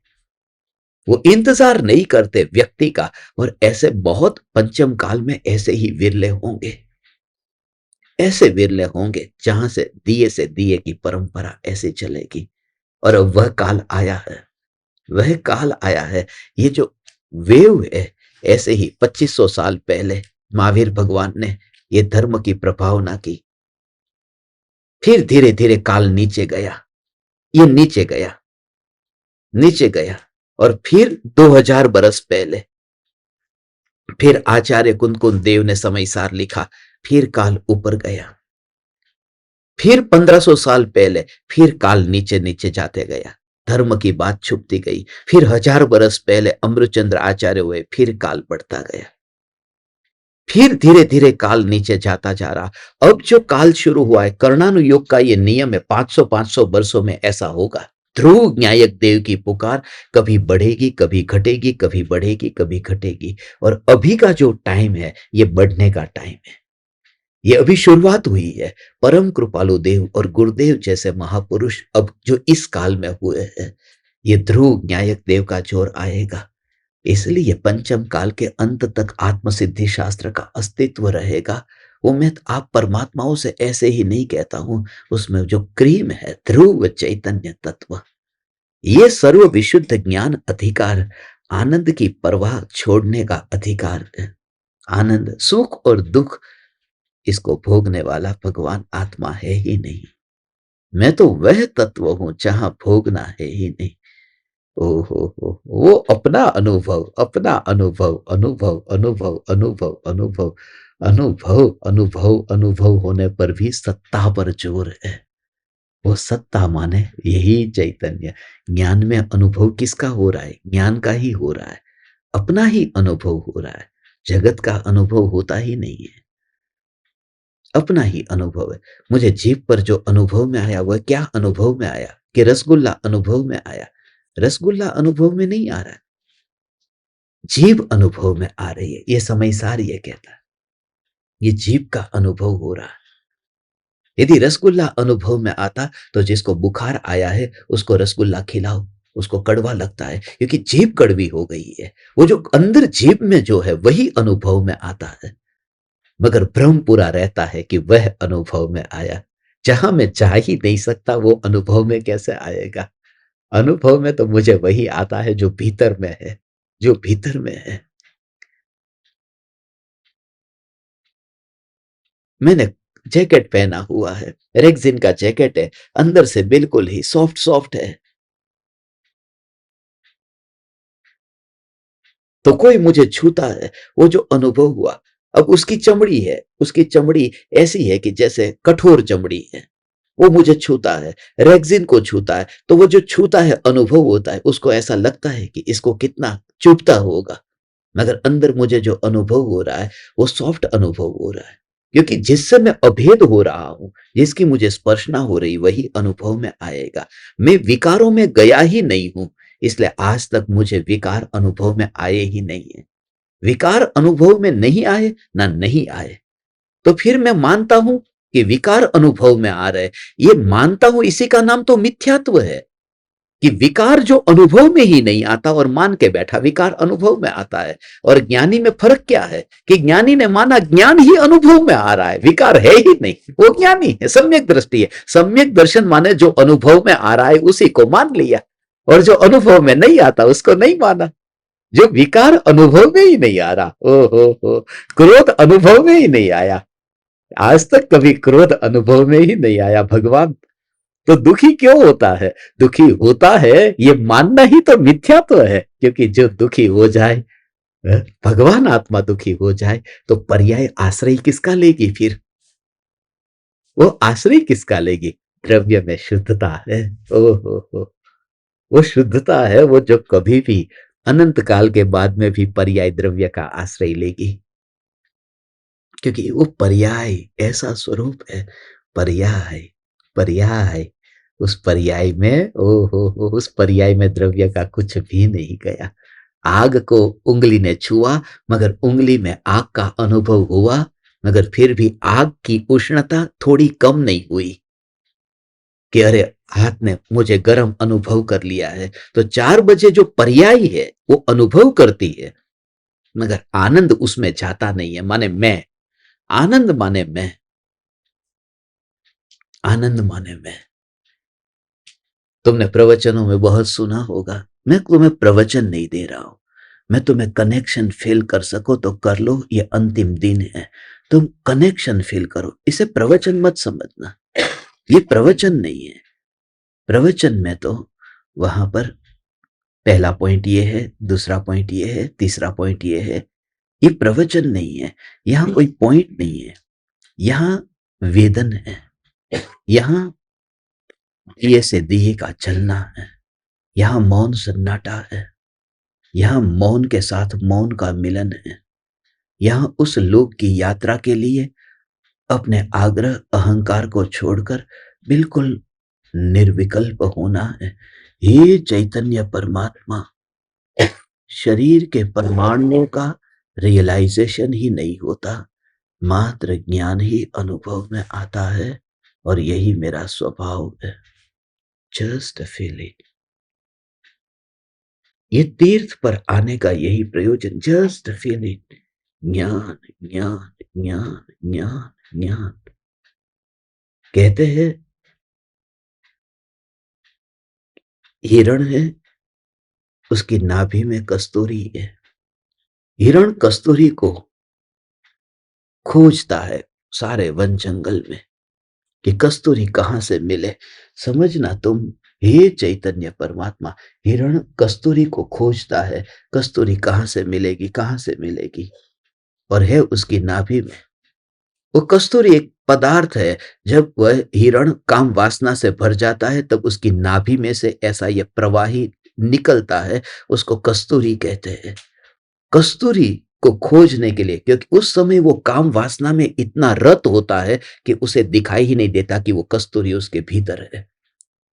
वो इंतजार नहीं करते व्यक्ति का। और ऐसे बहुत पंचम काल में ऐसे ही विरले होंगे, ऐसे विरले होंगे जहां से दिए की परंपरा ऐसे चलेगी। और अब वह काल आया है, वह काल आया है। ये जो वेव है, ऐसे ही 2500 साल पहले महावीर भगवान ने ये धर्म की प्रभावना की, फिर धीरे धीरे काल नीचे गया, ये नीचे गया, नीचे गया। और फिर 2000 बरस पहले फिर आचार्य कुंदकुंद देव ने समय सार लिखा, फिर काल ऊपर गया। फिर 1500 साल पहले फिर काल नीचे नीचे जाते गया। धर्म की बात छुपती गई। फिर 1000 बरस पहले अमृतचंद्र आचार्य हुए, फिर काल बढ़ता गया। फिर धीरे धीरे काल नीचे जाता जा रहा। अब जो काल शुरू हुआ है, कर्णानुयोग का ये नियम है, 500 वर्षों में ऐसा होगा। ध्रुव न्यायक देव की पुकार कभी बढ़ेगी, कभी घटेगी, कभी बढ़ेगी, कभी घटेगी। और अभी का जो टाइम है, ये बढ़ने का टाइम है। ये अभी शुरुआत हुई है। परम कृपालु देव और गुरुदेव जैसे महापुरुष अब जो इस काल में हुए हैं, ये ध्रुव न्यायक देव का जोर आएगा। इसलिए पंचम काल के अंत तक आत्मसिद्धि शास्त्र का अस्तित्व रहेगा। वो मैं आप परमात्माओं से ऐसे ही नहीं कहता हूं, उसमें जो क्रीम है ध्रुव चैतन्य तत्व, ये सर्व विशुद्ध ज्ञान अधिकार, आनंद की परवाह छोड़ने का अधिकार है। आनंद, सुख और दुख, इसको भोगने वाला भगवान आत्मा है ही नहीं। मैं तो वह तत्व हूं जहां भोगना है ही नहीं। ओहो हो, वो अपना अनुभव, अपना अनुभव, अनुभव अनुभव अनुभव अनुभव अनुभव अनुभव अनुभव होने पर भी सत्ता पर जोर है। वो सत्ता माने यही चैतन्य। ज्ञान में अनुभव किसका हो रहा है? ज्ञान का ही हो रहा है, अपना ही अनुभव हो रहा है। जगत का अनुभव होता ही नहीं है, अपना ही अनुभव है। मुझे जीभ पर जो अनुभव में आया, वह क्या अनुभव में आया? कि रसगुल्ला अनुभव में आया। रसगुल्ला अनुभव में नहीं आ रहा है, जीभ अनुभव में आ रही है। ये समय सार ये कहता है, ये जीभ का अनुभव हो रहा है। यदि रसगुल्ला अनुभव में आता तो जिसको बुखार आया है उसको रसगुल्ला खिलाओ, उसको कड़वा लगता है क्योंकि जीभ कड़वी हो गई है। वो जो अंदर जीभ में जो है वही अनुभव में आता है, मगर भ्रम पूरा रहता है कि वह अनुभव में आया। जहां मैं चाह ही नहीं सकता, वो अनुभव में कैसे आएगा? अनुभव में तो मुझे वही आता है जो भीतर में है, जो भीतर में है। मैंने जैकेट पहना हुआ है, रेक्सिन का जैकेट है, अंदर से बिल्कुल ही सॉफ्ट सॉफ्ट है। तो कोई मुझे छूता है, वो जो अनुभव हुआ, अब उसकी चमड़ी है, उसकी चमड़ी ऐसी है कि जैसे कठोर चमड़ी है। वो मुझे छूता है, रेक्सिन को छूता है, तो वो जो छूता है अनुभव होता है, उसको ऐसा लगता है कि इसको कितना चुभता होगा। मगर अंदर मुझे जो अनुभव हो रहा है, वो सॉफ्ट अनुभव हो रहा है, क्योंकि जिससे मैं अभेद हो रहा हूं, जिसकी मुझे स्पर्शना हो रही, वही अनुभव में आएगा। मैं विकारों में गया ही नहीं हूं, इसलिए आज तक मुझे विकार अनुभव में आए ही नहीं है। विकार अनुभव में नहीं आए ना नहीं आए, तो फिर मैं मानता हूं कि विकार अनुभव में आ रहे। ये मानता हूं, इसी का नाम तो मिथ्यात्व है कि विकार जो अनुभव में ही नहीं आता और मान के बैठा विकार अनुभव में आता है। और ज्ञानी में फर्क क्या है कि ज्ञानी ने माना ज्ञान ही अनुभव में आ रहा है, विकार है ही नहीं, वो ज्ञानी है, सम्यक दृष्टि है। सम्यक दर्शन माने जो अनुभव में आ रहा है उसी को मान लिया, और जो अनुभव में नहीं आता उसको नहीं माना। जो विकार अनुभव में ही नहीं आ रहा, ओ हो, क्रोध अनुभव में ही नहीं आया, आज तक कभी क्रोध अनुभव में ही नहीं आया भगवान, तो दुखी क्यों होता है? दुखी होता है, ये मानना ही तो मिथ्यात्व है। क्योंकि जो दुखी हो जाए, भगवान आत्मा दुखी हो जाए, तो पर्याय आश्रय किसका लेगी? फिर वो आश्रय किसका लेगी? द्रव्य में शुद्धता है। ओ हो, वो शुद्धता है, वो जो कभी भी अनंत काल के बाद में भी पर्याय द्रव्य का आश्रय लेगी, क्योंकि वो पर्याय ऐसा स्वरूप है। पर्याय, पर्याय, उस पर्याय में, ओ हो, उस पर्याय में द्रव्य का कुछ भी नहीं गया। आग को उंगली ने छुआ, मगर उंगली में आग का अनुभव हुआ, मगर फिर भी आग की उष्णता थोड़ी कम नहीं हुई कि अरे हाथ ने मुझे गर्म अनुभव कर लिया है। तो 4 बजे जो पर्याय है वो अनुभव करती है, मगर आनंद उसमें जाता नहीं है। माने मैं, आनंद माने मैं, आनंद माने मैं। तुमने प्रवचनों में बहुत सुना होगा, मैं तुम्हें प्रवचन नहीं दे रहा हूं, मैं तुम्हें कनेक्शन फील कर सको तो कर लो, ये अंतिम दिन है, तुम कनेक्शन फील करो। इसे प्रवचन मत समझना, ये प्रवचन नहीं है। प्रवचन में तो वहां पर पहला पॉइंट ये है, दूसरा पॉइंट ये है, तीसरा पॉइंट ये है, ये प्रवचन नहीं है। यहां कोई पॉइंट नहीं है, यहां वेदन है, यहां दिए से दिए का चलना है। यहाँ मौन सन्नाटा है, यहाँ मौन के साथ मौन का मिलन है। यहाँ उस लोक की यात्रा के लिए अपने आग्रह अहंकार को छोड़कर बिल्कुल निर्विकल्प होना है। ये चैतन्य परमात्मा शरीर के परमाणुओं का रियलाइजेशन ही नहीं होता, मात्र ज्ञान ही अनुभव में आता है, और यही मेरा स्वभाव है। Just feel it. ये तीर्थ पर आने का यही प्रयोजन, जस्ट फील इट। ज्ञान ज्ञान ज्ञान ज्ञान ज्ञान। कहते हैं हिरण है, उसकी नाभि में कस्तूरी है। हिरण कस्तूरी को खोजता है सारे वन जंगल में कि कस्तूरी कहां से मिले। समझना तुम, हे चैतन्य परमात्मा, हिरण कस्तूरी को खोजता है, कस्तूरी कहां से मिलेगी, कहां से मिलेगी, और है उसकी नाभि में। वो कस्तूरी एक पदार्थ है। जब वह हिरण काम वासना से भर जाता है तब उसकी नाभि में से ऐसा यह प्रवाही निकलता है, उसको कस्तूरी कहते हैं। कस्तूरी को खोजने के लिए, क्योंकि उस समय वो काम वासना में इतना रत होता है कि उसे दिखाई ही नहीं देता कि वो कस्तूरी उसके भीतर है,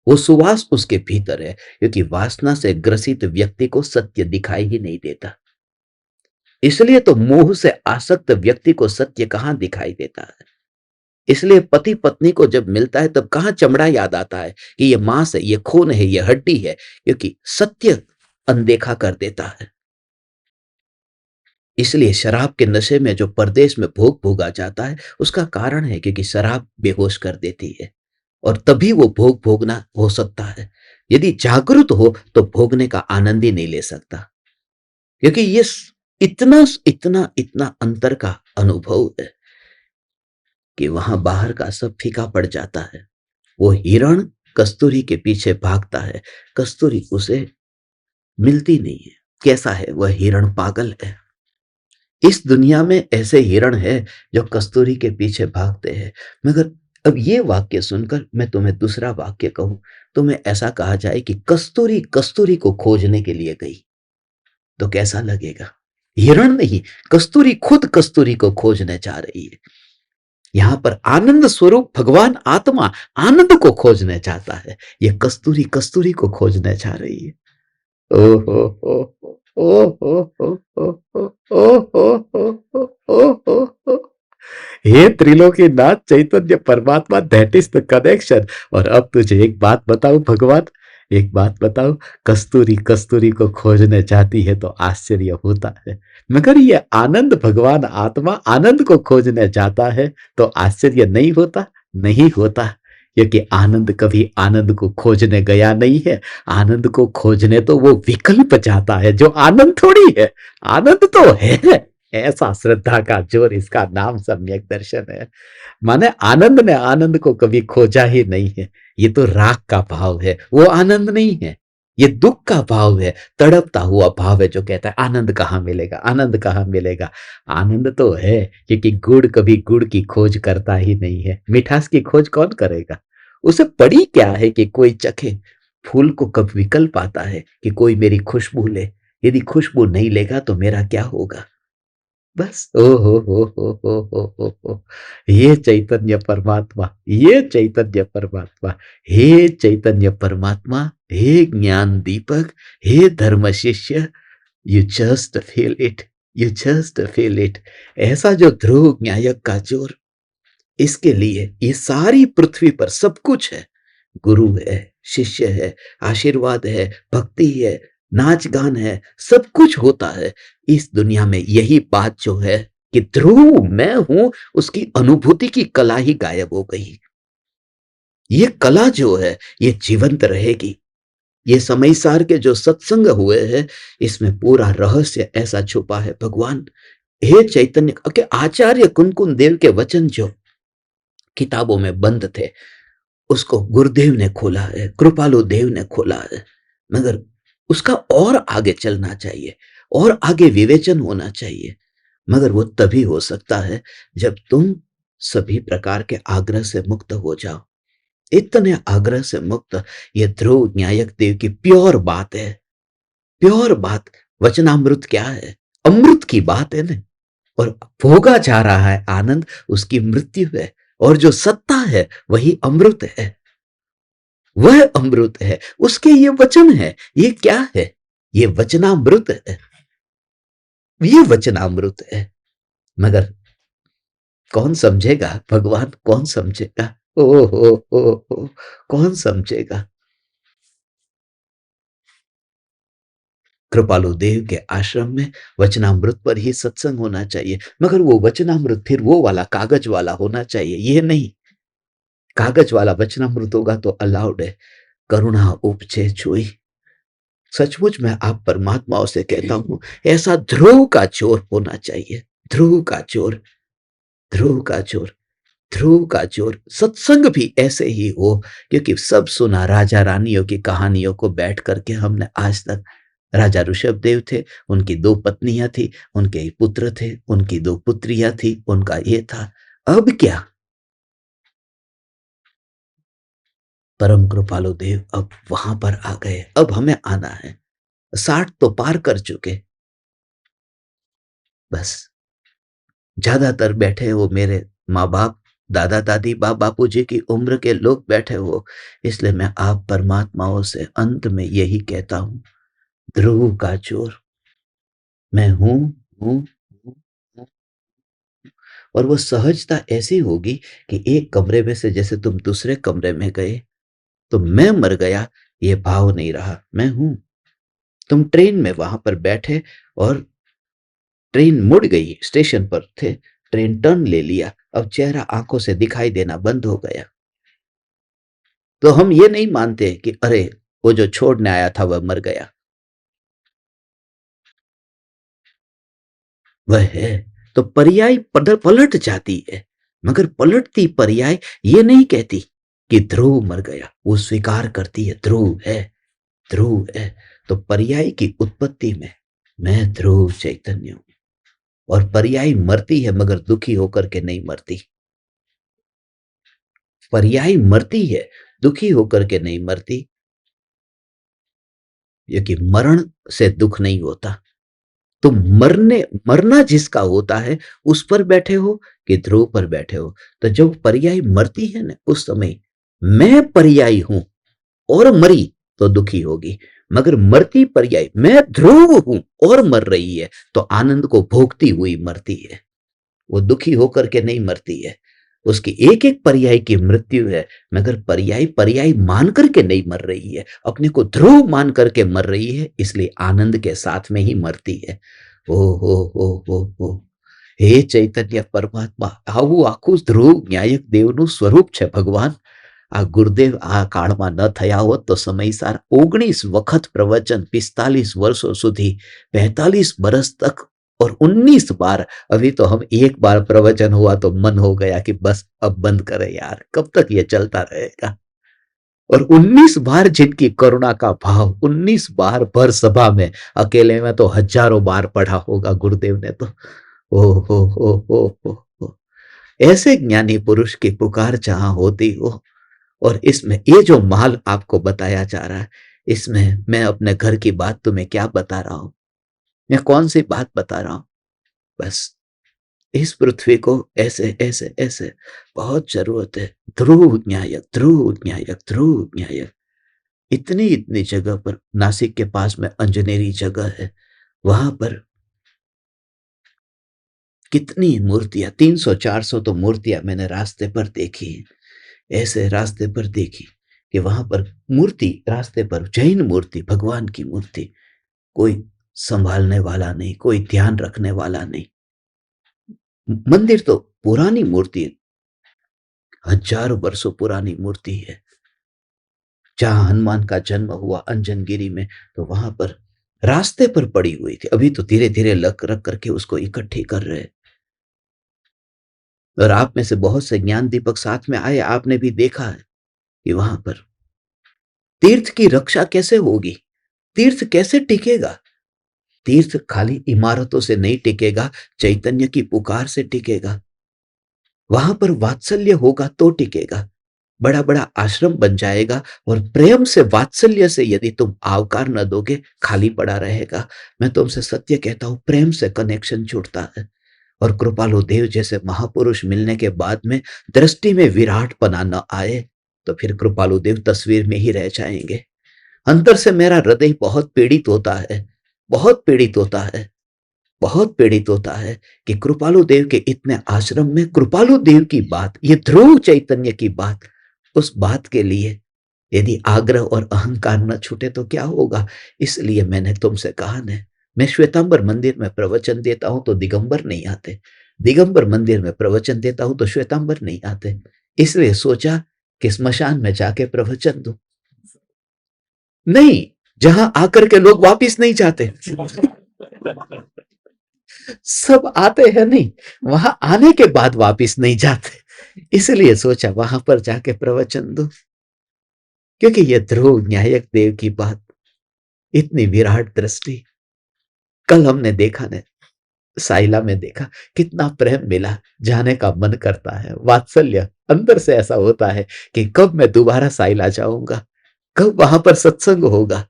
वो सुवास उसके भीतर है, क्योंकि वासना से ग्रसित व्यक्ति को सत्य दिखाई ही नहीं देता। इसलिए तो मोह से आसक्त व्यक्ति को सत्य कहां दिखाई देता है। इसलिए पति पत्नी को जब मिलता है तब कहां चमड़ा याद आता है कि ये मांस है, ये खून है, ये हड्डी है, क्योंकि सत्य अनदेखा कर देता है। इसलिए शराब के नशे में जो परदेश में भोग भोगा जाता है, उसका कारण है क्योंकि शराब बेहोश कर देती है, और तभी वो भोग भोगना हो सकता है। यदि जागृत हो तो भोगने का आनंद ही नहीं ले सकता, क्योंकि ये इतना इतना इतना अंतर का अनुभव है कि वहां बाहर का सब फीका पड़ जाता है। वो हिरण कस्तूरी के पीछे भागता है, कस्तूरी उसे मिलती नहीं है। कैसा है वह हिरण? पागल है। इस दुनिया में ऐसे हिरण है जो कस्तूरी के पीछे भागते हैं। मगर अब ये वाक्य सुनकर मैं तुम्हें दूसरा वाक्य कहूं, तुम्हें ऐसा कहा जाए कि कस्तूरी कस्तूरी को खोजने के लिए गई, तो कैसा लगेगा? हिरण नहीं, कस्तूरी खुद कस्तूरी को खोजने जा रही है। यहां पर आनंद स्वरूप भगवान आत्मा आनंद को खोजने चाहता है, यह कस्तूरी कस्तूरी को खोजने जा रही है। ओ हो हो ओ हो हो हो ओ हो हो। हे त्रिलोकीनाथ चैतन्य परमात्मा, दैट इज द कनेक्शन। और अब तुझे एक बात बताऊं भगवान, एक बात बताऊं, कस्तूरी कस्तूरी को खोजने चाहती है तो आश्चर्य होता है, मगर ये आनंद भगवान आत्मा आनंद को खोजने चाहता है तो आश्चर्य नहीं होता? नहीं होता, क्योंकि आनंद कभी आनंद को खोजने गया नहीं है। आनंद को खोजने तो वो विकल्प चाहता है, जो आनंद थोड़ी है, आनंद तो है। ऐसा श्रद्धा का जोर, इसका नाम सम्यक दर्शन है। माने आनंद ने आनंद को कभी खोजा ही नहीं है। ये तो राग का भाव है, वो आनंद नहीं है। ये दुख का भाव है, तड़पता हुआ भाव है, जो कहता है आनंद कहाँ मिलेगा, आनंद कहाँ मिलेगा। आनंद तो है, क्योंकि गुड़ कभी गुड़ की खोज करता ही नहीं है। मिठास की खोज कौन करेगा? उसे पड़ी क्या है कि कोई चखे। फूल को कब विकल्प आता है कि कोई मेरी खुशबू ले, यदि खुशबू नहीं लेगा तो मेरा क्या होगा? बस ओ हो। ये चैतन्य परमात्मा, ये चैतन्य परमात्मा, हे चैतन्य परमात्मा, हे ज्ञान दीपक, हे धर्म शिष्य, you just feel it, you just feel it. ऐसा जो ध्रुव न्यायक का जोर, इसके लिए ये सारी पृथ्वी पर सब कुछ है। गुरु है, शिष्य है, आशीर्वाद है, भक्ति है, नाच गान है, सब कुछ होता है इस दुनिया में। यही बात जो है कि ध्रुव मैं हूं, उसकी अनुभूति की कला ही गायब हो गई। ये कला जो है ये जीवंत रहेगी। ये समय सार के जो सत्संग हुए हैं, इसमें पूरा रहस्य ऐसा छुपा है। भगवान हे चैतन्य के आचार्य कुनकुन देव के वचन जो किताबों में बंद थे, उसको गुरुदेव ने खोला है, कृपालु देव ने खोला है। मगर उसका और आगे चलना चाहिए, और आगे विवेचन होना चाहिए। मगर वो तभी हो सकता है जब तुम सभी प्रकार के आग्रह से मुक्त हो जाओ। इतने आग्रह से मुक्त। ये ध्रुव न्यायक देव की प्योर बात है, प्योर बात। वचनामृत क्या है? अमृत की बात है ना। और भोगा जा रहा है आनंद, उसकी मृत्यु है। और जो सत्ता है वही अमृत है, वह अमृत है, उसके ये वचन है। ये क्या है? ये वचनामृत है, ये वचनामृत है। मगर कौन समझेगा भगवान, कौन समझेगा? ओ हो, कौन समझेगा? कृपालु देव के आश्रम में वचनामृत पर ही सत्संग होना चाहिए, मगर वो वचनामृत फिर वो वाला कागज वाला होना चाहिए, ये नहीं। कागज वाला वचनामृत होगा तो अलाउड है। करुणा उपजे छुई। सचमुच मैं आप परमात्माओं से कहता हूं, ऐसा ध्रुव का चोर होना चाहिए। ध्रुव का चोर, ध्रुव का चोर, ध्रुव का चोर। सत्संग भी ऐसे ही हो, क्योंकि सब सुना राजा रानियों की कहानियों को बैठ करके हमने आज तक। राजा ऋषभदेव थे, उनकी 2 पत्नियां थी, उनके पुत्र थे, उनकी 2 पुत्रियां थी, उनका ये था। अब क्या? परम कृपालु देव अब वहां पर आ गए, अब हमें आना है। 60 तो पार कर चुके, बस। ज्यादातर बैठे वो मेरे माँ बाप, दादा दादी, बाप बापू जी की उम्र के लोग बैठे हो। इसलिए मैं आप परमात्माओं से अंत में यही कहता हूं, ध्रुव का चोर मैं हूं, हूं, हूं, हूं। और वो सहजता ऐसी होगी कि एक कमरे में से जैसे तुम दूसरे कमरे में गए, तो मैं मर गया ये भाव नहीं रहा, मैं हूं। तुम ट्रेन में वहां पर बैठे और ट्रेन मुड़ गई, स्टेशन पर थे, ट्रेन टर्न ले लिया, अब चेहरा आंखों से दिखाई देना बंद हो गया। तो हम ये नहीं मानते कि अरे वो जो छोड़ने आया था वह मर गया, वह है। तो पर्याय पलट जाती है, मगर पलटती पर्याय ये नहीं कहती कि ध्रुव मर गया, वो स्वीकार करती है ध्रुव है, ध्रुव है। तो पर्याय की उत्पत्ति में मैं ध्रुव चैतन्य हूं। और पर्याय मरती है मगर दुखी होकर के नहीं मरती। पर्याय मरती है, दुखी होकर के नहीं मरती, क्योंकि मरण से दुख नहीं होता। तो मरना जिसका होता है उस पर बैठे हो कि ध्रुव पर बैठे हो। तो जब पर्याय मरती है ना, उस समय मैं पर्याय हूं और मरी तो दुखी होगी। मगर मरती पर्याय मैं ध्रुव हूं और मर रही है, तो आनंद को भोगती हुई मरती है, वो दुखी होकर के नहीं मरती है। उसकी एक एक पर्याय की मृत्यु है, मगर पर्याय पर्याय मान करके नहीं मर रही है, अपने को ध्रुव मान करके मर रही है, इसलिए आनंद के साथ में ही मरती है। ओ हो हे चैतन्य परमात्मा, આવું આખું ધ્રુવ ન્યાયક દેવનું સ્વરૂપ છે ભગવાન। આ ગુરુદેવ આ કાળમાં ન થયા હોત તો સમયસાર 19 વખત પ્રવચન, 45 વર્ષો સુધી, 45 बरस तक, और 19 बार। अभी तो हम एक बार प्रवचन हुआ तो मन हो गया कि बस अब बंद करें यार, कब तक ये चलता रहेगा। और 19 बार जिनकी करुणा का भाव, 19 बार भर सभा में, अकेले में तो हजारों बार पढ़ा होगा गुरुदेव ने तो। ओ हो। ऐसे ज्ञानी पुरुष की पुकार जहां होती हो। और इसमें ये जो माल आपको बताया जा रहा है, इसमें मैं अपने घर की बात तुम्हें क्या बता रहा हूं, मैं कौन सी बात बता रहा हूं? बस इस पृथ्वी को ऐसे ऐसे ऐसे बहुत जरूरत है। ध्रुव न्यायक, ध्रुव न्यायक, ध्रुव न्यायक। इतनी इतनी जगह पर, नासिक के पास में अंजनेरी जगह है, वहां पर कितनी मूर्तियां, 300-400 तो मूर्तियां मैंने रास्ते पर देखी, ऐसे रास्ते पर देखी कि वहां पर मूर्ति, रास्ते पर जैन मूर्ति, भगवान की मूर्ति, कोई संभालने वाला नहीं, कोई ध्यान रखने वाला नहीं। मंदिर तो पुरानी मूर्ति, हजारों वर्षों पुरानी मूर्ति है। जहां हनुमान का जन्म हुआ अंजनगिरी में, तो वहां पर रास्ते पर पड़ी हुई थी, अभी तो धीरे धीरे लग रख करके उसको इकट्ठी कर रहे। और आप में से बहुत से ज्ञान दीपक साथ में आए, आपने भी देखा है कि वहां पर तीर्थ की रक्षा कैसे होगी, तीर्थ कैसे टिकेगा। तीर्थ खाली इमारतों से नहीं टिकेगा, चैतन्य की पुकार से टिकेगा। वहां पर वात्सल्य होगा तो टिकेगा। बड़ा बड़ा आश्रम बन जाएगा और प्रेम से वात्सल्य से यदि तुम आवकार न दोगे खाली पड़ा रहेगा। मैं तुमसे सत्य कहता हूं, प्रेम से कनेक्शन जुड़ता है। और कृपालु देव जैसे महापुरुष मिलने के बाद में दृष्टि में विराटपना न आए तो फिर कृपालु देव तस्वीर में ही रह जाएंगे। अंदर से मेरा हृदय बहुत पीड़ित होता है, बहुत पीड़ित होता है, बहुत पीड़ित होता है कि कृपालु देव के इतने आश्रम में कृपालु देव की बात, ये ध्रुव चैतन्य की बात, उस बात के लिए यदि आग्रह और अहंकार न छूटे तो क्या होगा। इसलिए मैंने तुमसे कहा न, मैं श्वेतांबर मंदिर में प्रवचन देता हूं तो दिगंबर नहीं आते, दिगंबर मंदिर में प्रवचन देता हूं तो श्वेतांबर नहीं आते। इसलिए सोचा कि स्मशान में जाके प्रवचन दूं। नहीं, जहां आकर के लोग वापिस नहीं जाते। सब आते हैं, नहीं, वहां आने के बाद वापिस नहीं जाते। इसलिए सोचा वहां पर जाके प्रवचन दो, क्योंकि ये ध्रुव न्यायक देव की बात, इतनी विराट दृष्टि। कल हमने देखा ने, साइला में देखा कितना प्रेम मिला, जाने का मन करता है। वात्सल्य अंदर से ऐसा होता है कि कब मैं दोबारा साइला जाऊंगा, कब वहां पर सत्संग होगा,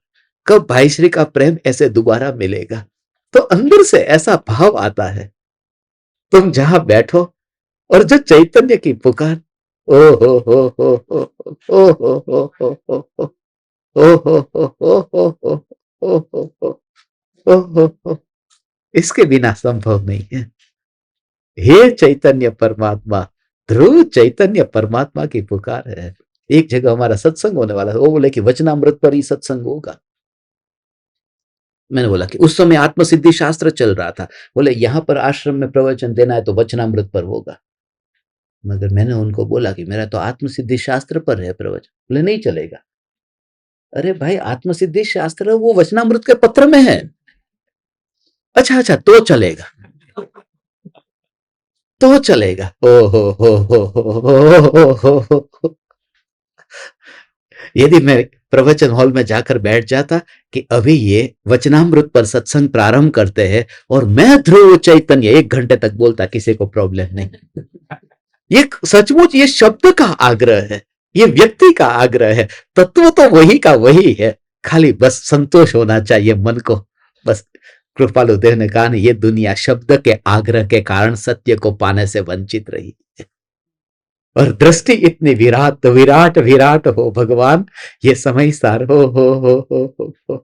कब भाई श्री का प्रेम ऐसे दोबारा मिलेगा। तो अंदर से ऐसा भाव आता है। तुम जहां बैठो और जो चैतन्य की पुकार, ओ हो ओ हो ओ हो ओ, इसके बिना संभव नहीं है। हे चैतन्य परमात्मा, ध्रुव चैतन्य परमात्मा की पुकार है। एक जगह हमारा सत्संग होने वाला है, वो बोले कि वचनामृत पर ही सत्संग होगा। मैंने बोला कि उस समय आत्मसिद्धि शास्त्र चल रहा था। बोले यहां पर आश्रम में प्रवचन देना है तो वचनामृत पर होगा। मगर मैंने उनको बोला कि मेरा तो आत्मसिद्धि शास्त्र पर है प्रवचन। बोले नहीं चलेगा। अरे भाई, आत्मसिद्धि शास्त्र वो वचनामृत के पत्र में है। अच्छा अच्छा, तो चलेगा, तो चलेगा। ओ हो। यदि मैं प्रवचन हॉल में जाकर बैठ जाता कि अभी ये वचनामृत पर सत्संग प्रारंभ करते हैं और मैं ध्रुव चैतन्य 1 घंटे तक बोलता, किसी को प्रॉब्लम नहीं। ये सचमुच ये शब्द का आग्रह है, ये व्यक्ति का आग्रह है। तत्व तो वही का वही है, खाली बस संतोष होना चाहिए मन को। बस कृपालु देव ने कहा, ये दुनिया शब्द के आग्रह के कारण सत्य को पाने से वंचित रही और दृष्टि इतनी विराट विराट विराट हो भगवान, ये समय सार हो।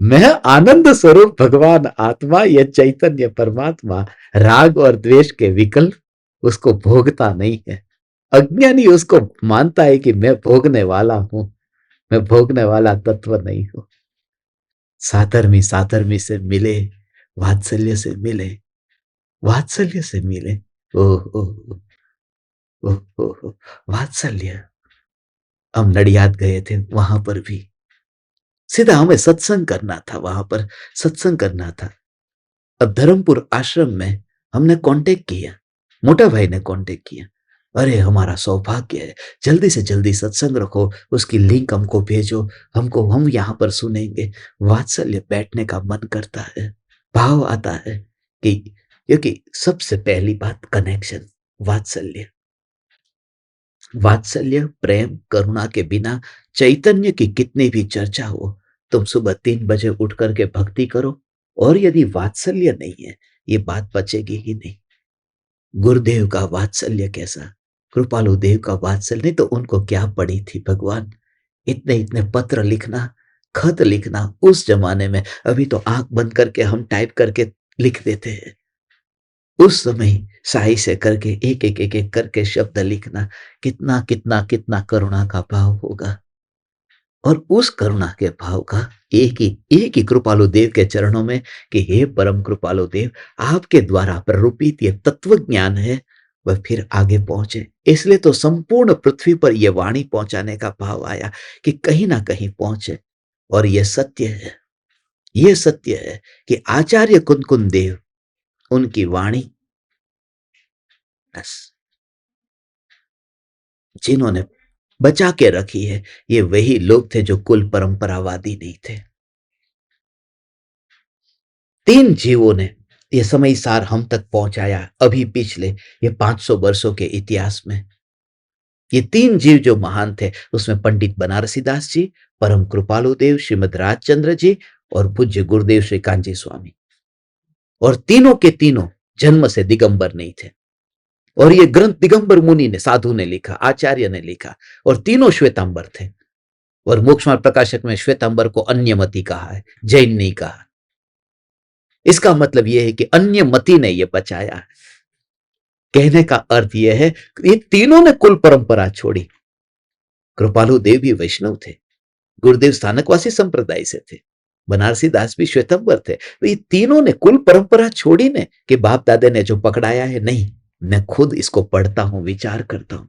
मैं आनंद स्वरूप भगवान आत्मा, ये चैतन्य परमात्मा राग और द्वेष के विकल्प उसको भोगता नहीं है। अज्ञानी उसको मानता है कि मैं भोगने वाला हूं, मैं भोगने वाला तत्व नहीं हूं। साधर्मी साधर्मी से मिले, वात्सल्य से मिले, वात्सल्य से मिले। ओह ओह ओह, वात्सल्य। हम नडियाद गए थे, वहां पर भी सीधा हमें सत्संग करना था, वहां पर सत्संग करना था। अब धर्मपुर आश्रम में हमने कांटेक्ट किया, मोटा भाई ने कांटेक्ट किया। अरे हमारा सौभाग्य है, जल्दी से जल्दी सत्संग रखो, उसकी लिंक हमको भेजो, हमको, हम यहाँ पर सुनेंगे। वात्सल्य, बैठने का मन करता है, भाव आता है कि, क्योंकि सबसे पहली बात कनेक्शन, वात्सल्य। वात्सल्य, प्रेम, करुणा के बिना चैतन्य की कितनी भी चर्चा हो, तुम सुबह 3 बजे उठ करके भक्ति करो और यदि वात्सल्य नहीं है, ये बात बचेगी ही नहीं। गुरुदेव का वात्सल्य कैसा, कृपालु देव का वात्सल्य, नहीं तो उनको क्या पड़ी थी भगवान। इतने इतने पत्र लिखना, खत लिखना उस जमाने में। अभी तो आंख बंद करके हम टाइप करके लिख देते हैं, उस समय शाही से करके एक एक एक एक करके शब्द लिखना, कितना कितना कितना करुणा का भाव होगा। और उस करुणा के भाव का एक ही कृपालु देव के चरणों में कि हे परम कृपालु देव, आपके द्वारा प्ररूपित ये तत्व ज्ञान है, वह फिर आगे पहुंचे। इसलिए तो संपूर्ण पृथ्वी पर यह वाणी पहुंचाने का भाव आया कि कहीं ना कहीं पहुंचे। और यह सत्य है, यह सत्य है कि आचार्य कुनकुन देव, उनकी वाणी बस जिन्होंने बचा के रखी है, ये वही लोग थे जो कुल परंपरावादी नहीं थे। 3 जीवों ने ये समय सार हम तक पहुंचाया, अभी पिछले ये 500 वर्षों के इतिहास में। ये तीन जीव जो महान थे, उसमें पंडित बनारसी दास जी, परम कृपालु देव श्रीमद राजचंद्र जी और पूज्य गुरुदेव श्री कांजी स्वामी। और तीनों के तीनों जन्म से दिगंबर नहीं थे। और ये ग्रंथ दिगंबर मुनि ने, साधु ने लिखा, आचार्य ने लिखा, और तीनों श्वेतांबर थे। और मोक्षमार्ग प्रकाशक में श्वेतांबर को अन्यमति कहा है, जैन नहीं कहा। इसका मतलब यह है कि अन्यमति ने यह बचाया है। कहने का अर्थ यह है कि ये तीनों ने कुल परंपरा छोड़ी। कृपालु देव भी वैष्णव थे, गुरुदेव स्थानकवासी संप्रदाय से थे, बनारसी दास भी श्वेतांबर थे। तो ये तीनों ने कुल परंपरा छोड़ी ने कि बाप दादे ने जो पकड़ाया है, नहीं, मैं खुद इसको पढ़ता हूं, विचार करता हूं।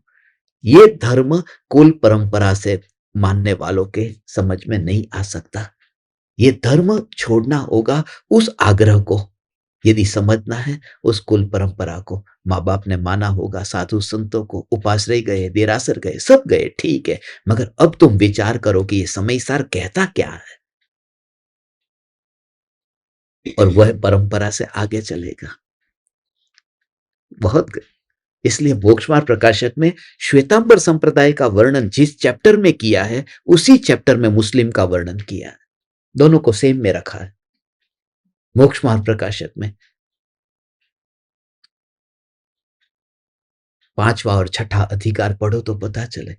ये धर्म कुल परंपरा से मानने वालों के समझ में नहीं आ सकता। ये धर्म छोड़ना होगा उस आग्रह को, यदि समझना है उस कुल परंपरा को। माँ बाप ने माना होगा, साधु संतों को, उपाश्रय गए, देरासर गए, सब गए, ठीक है, मगर अब तुम विचार करो कि ये समय सार कहता क्या है, और वह परंपरा से आगे चलेगा। बहुत इसलिए मोक्षमार्ग प्रकाशक में श्वेतांबर संप्रदाय का वर्णन जिस चैप्टर में किया है, उसी चैप्टर में मुस्लिम का वर्णन किया है। दोनों को सेम में रखा है मोक्षमार्ग प्रकाशक में। पांचवा और छठा अधिकार पढ़ो तो पता चले।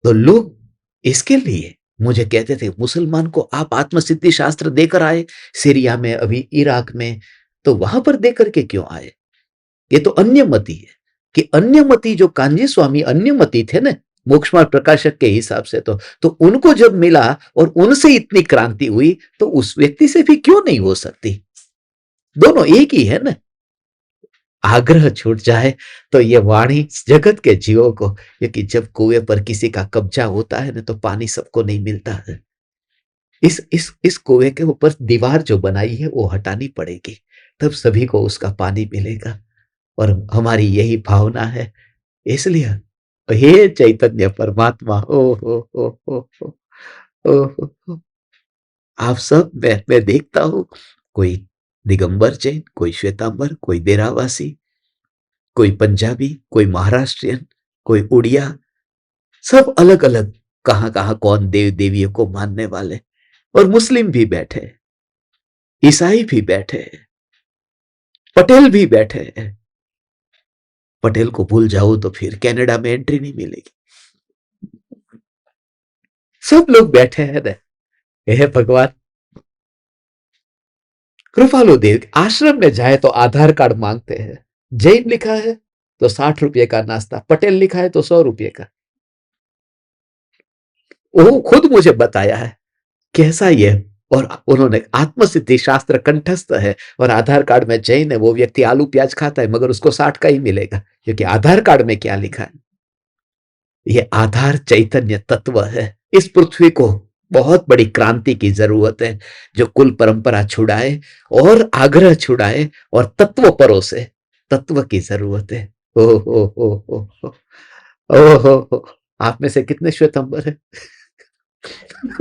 तो लोग इसके लिए मुझे कहते थे, मुसलमान को आप आत्मसिद्धि शास्त्र देकर आए सीरिया में, अभी इराक में, तो वहां पर देकर के क्यों आए? ये तो अन्यमति है। कि अन्यमति जो कांजी स्वामी अन्यमति थे ना मोक्षमार्ग प्रकाशक के हिसाब से, तो उनको जब मिला और उनसे इतनी क्रांति हुई, तो उस व्यक्ति से भी क्यों नहीं हो सकती? दोनों एक ही है ना। आग्रह छूट जाए तो ये वाणी जगत के जीवों को, क्योंकि जब कुएं पर किसी का कब्जा होता है ना, तो पानी सबको नहीं मिलता है। इस कुएं के ऊपर दीवार जो बनाई है वो हटानी पड़ेगी, तब सभी को उसका पानी मिलेगा। और हमारी यही भावना है। इसलिए हे चैतन्य परमात्मा, ओ हो ओ हो, आप सब मैं देखता हूं, कोई दिगंबर जैन, कोई श्वेतांबर, कोई देरावासी, कोई पंजाबी, कोई महाराष्ट्रियन, कोई उड़िया, सब अलग अलग, कहां कहां कौन देव देवियों को मानने वाले। और मुस्लिम भी बैठे, ईसाई भी बैठे, पटेल भी बैठे। पटेल को भूल जाओ तो फिर कनाडा में एंट्री नहीं मिलेगी। सब लोग बैठे हैं ना। हे भगवान, कृपालु देव आश्रम में जाए तो आधार कार्ड मांगते हैं। जैन लिखा है तो 60 रुपये का नाश्ता, पटेल लिखा है तो 100 रुपये का। वो खुद मुझे बताया है कैसा ये। और उन्होंने आत्मसिद्धि शास्त्र कंठस्थ है, और आधार कार्ड में जैन है, वो व्यक्ति आलू प्याज खाता है, मगर उसको 60 का ही मिलेगा, क्योंकि आधार कार्ड में क्या लिखा है। ये आधार चैतन्य तत्व है। इस पृथ्वी को बहुत बड़ी क्रांति की जरूरत है, जो कुल परंपरा छुड़ाए और आग्रह छुड़ाए और तत्व परोसे। तत्व की जरूरत है। ओ हो ओ हो। आप में से कितने श्वेतंबर है?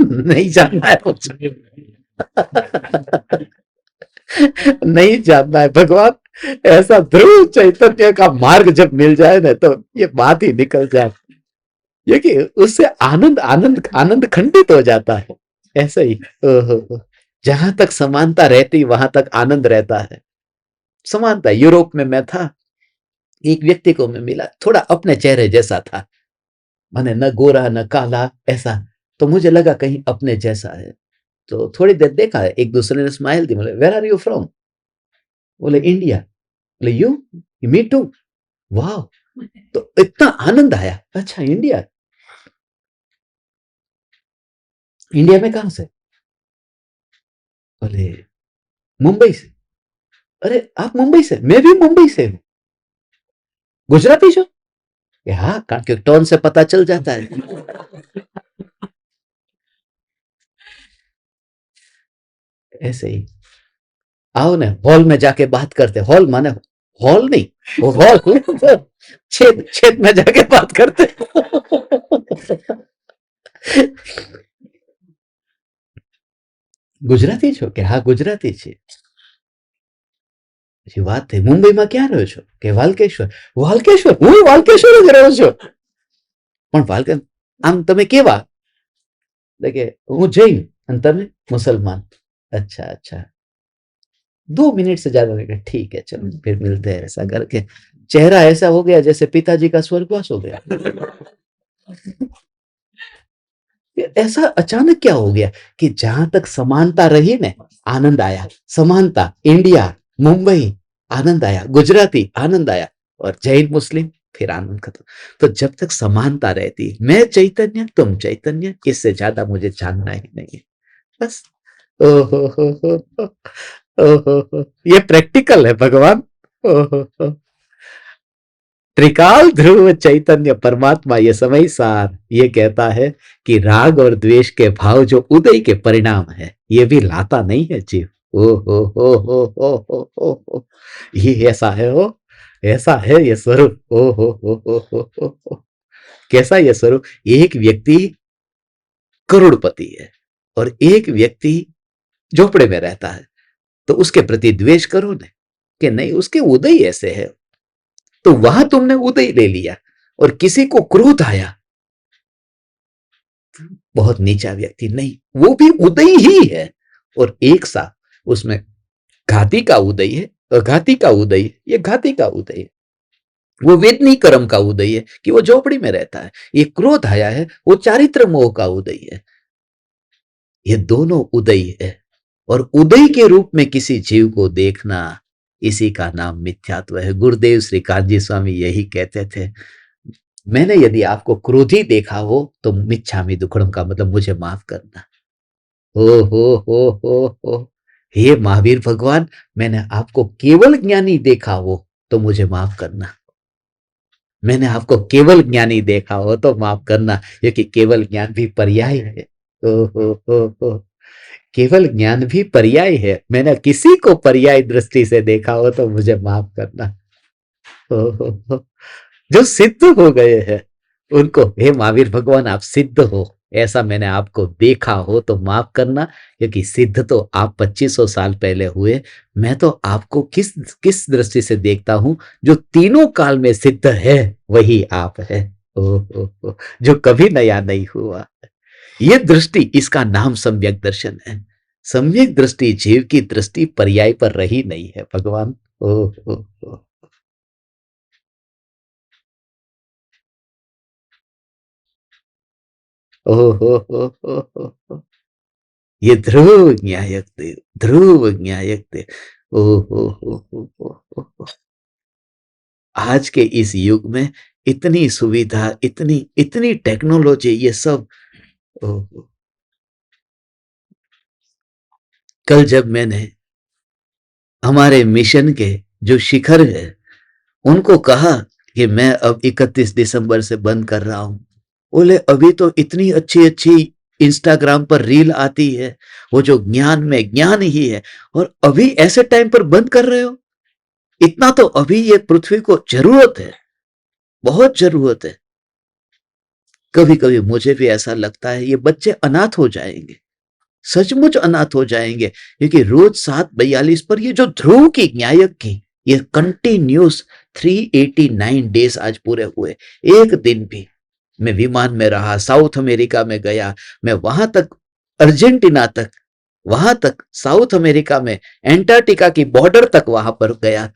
नहीं जानना है मुझे। नहीं जानना है भगवान। ऐसा ध्रुव चैतन्य का मार्ग जब मिल जाए ना, तो ये बात ही निकल जाए। ये कि उससे आनंद आनंद आनंद खंडित हो जाता है। ऐसा ही जहां तक समानता रहती वहां तक आनंद रहता है। समानता, यूरोप में मैं था, एक व्यक्ति को मैं मिला, थोड़ा अपने चेहरे जैसा था, माने न गोरा न काला, ऐसा। तो मुझे लगा कहीं अपने जैसा है। तो थोड़ी देर देखा, एक दूसरे ने स्माइल दी, बोले वेर आर यू फ्रॉम? बोले इंडिया। बोले यू? Me too. वाह। तो इतना आनंद आया। अच्छा इंडिया, इंडिया में कहां से? बोले मुंबई से। अरे आप मुंबई से? मैं भी मुंबई से हूं। गुजराती जो? हाँ, कारण के टोन से पता चल जाता है। ऐसे ही आओ ना, हॉल में जाके बात करते। हॉल माने हॉल नहीं, वो हॉल छेद छेद में जाके बात करते। गुजराती छो? કે હા ગુજરાતી છે। પછી વાત થઈ, મુંબઈમાં ક્યાં રહ્યો છો? કે વાલકેશ્વર. વાલકેશ્વર? હું વાલકેશ્વર જ રહ્યો છું. પણ વાલકે આમ તમે કેવા? કે હું જૈન અને તમે मुसलमान. अच्छा अच्छा, 2 मिनट से ज्यादा नहीं. ठीक है, चलो फिर मिलते हैं. ऐसा करके चेहरा ऐसा हो गया जैसे पिताजी का स्वर्गवास हो गया. ऐसा अचानक क्या हो गया कि जहां तक समानता रही ने आनंद आया, समानता, इंडिया, मुंबई आनंद आया, गुजराती आनंद आया, और जैन मुस्लिम फिर आनंद खत्म. तो जब तक समानता रहती, मैं चैतन्य तुम चैतन्य, इससे ज्यादा मुझे जानना ही नहीं है. बस. ओहो हो, ओहो हो, ये प्रैक्टिकल है भगवान. ओहो हो. त्रिकाल ध्रुव चैतन्य परमात्मा ये समय सार ये कहता है कि राग और द्वेष के भाव जो उदय के परिणाम है, ये भी लाता नहीं है जीव. ओ हो, ये ऐसा है. हो ऐसा है ये स्वरूप. ओ हो. कैसा ये स्वरूप? एक व्यक्ति करोड़पति है और एक व्यक्ति झोपड़े में रहता है, तो उसके प्रति द्वेष करो ना कि नहीं, उसके उदय ऐसे है, तो वहां तुमने उदय ले लिया. और किसी को क्रोध आया, बहुत नीचा व्यक्ति नहीं, वो भी उदय ही है. और एक साथ उसमें घाती का उदय है और घाती का उदय, ये घाती का उदय है. वो वेदनी कर्म का उदय है कि वो झोपड़ी में रहता है. ये क्रोध आया है, वो चारित्र मोह का उदय है. ये दोनों उदय है. और उदय के रूप में किसी जीव को देखना, इसी का नाम मिथ्यात्व है. गुरुदेव श्री कांजी स्वामी यही कहते थे. मैंने यदि आपको क्रोधी देखा हो तो मिच्छामि दुक्कडम का मतलब मुझे माफ करना. हो. हे महावीर भगवान, मैंने आपको केवल ज्ञानी देखा हो तो मुझे माफ करना. मैंने आपको केवल ज्ञानी देखा हो तो माफ करना, क्योंकि केवल ज्ञान भी पर्याय है. हो. केवल ज्ञान भी पर्याय है. मैंने किसी को पर्याय दृष्टि से देखा हो तो मुझे माफ करना. हो. जो सिद्ध हो गए हैं उनको, हे महावीर भगवान आप सिद्ध हो, ऐसा मैंने आपको देखा हो तो माफ करना, क्योंकि सिद्ध तो आप 2500 साल पहले हुए. मैं तो आपको किस किस दृष्टि से देखता हूं? जो तीनों काल में सिद्ध है वही आप है. ओ. जो कभी नया नहीं हुआ. ये दृष्टि, इसका नाम सम्यक दर्शन है. सम्यक दृष्टि जीव की दृष्टि पर्याय पर रही नहीं है भगवान. ओ. ओ. ये ध्रुव न्यायक देव, ध्रुव न्यायक देव. ओ. आज के इस युग में इतनी सुविधा, इतनी इतनी टेक्नोलॉजी, ये सब. ओ. कल जब मैंने हमारे मिशन के जो शिखर है उनको कहा कि मैं अब 31 दिसंबर से बंद कर रहा हूं, बोले अभी तो इतनी अच्छी अच्छी इंस्टाग्राम पर रील आती है, वो जो ज्ञान में ज्ञान ही है, और अभी ऐसे टाइम पर बंद कर रहे हो? इतना तो अभी ये पृथ्वी को जरूरत है, बहुत जरूरत है. कभी कभी मुझे भी ऐसा लगता है ये बच्चे अनाथ हो जाएंगे, सचमुच अनाथ हो जाएंगे, क्योंकि रोज 7:42 पर ये जो ध्रुव की न्यायक की ये कंटिन्यूस 389 डेज आज पूरे हुए. एक दिन भी मैं विमान में रहा, साउथ अमेरिका में गया, मैं वहां तक, अर्जेंटीना तक, वहां तक साउथ अमेरिका में एंटार्क्टिका की बॉर्डर तक वहां पर गया,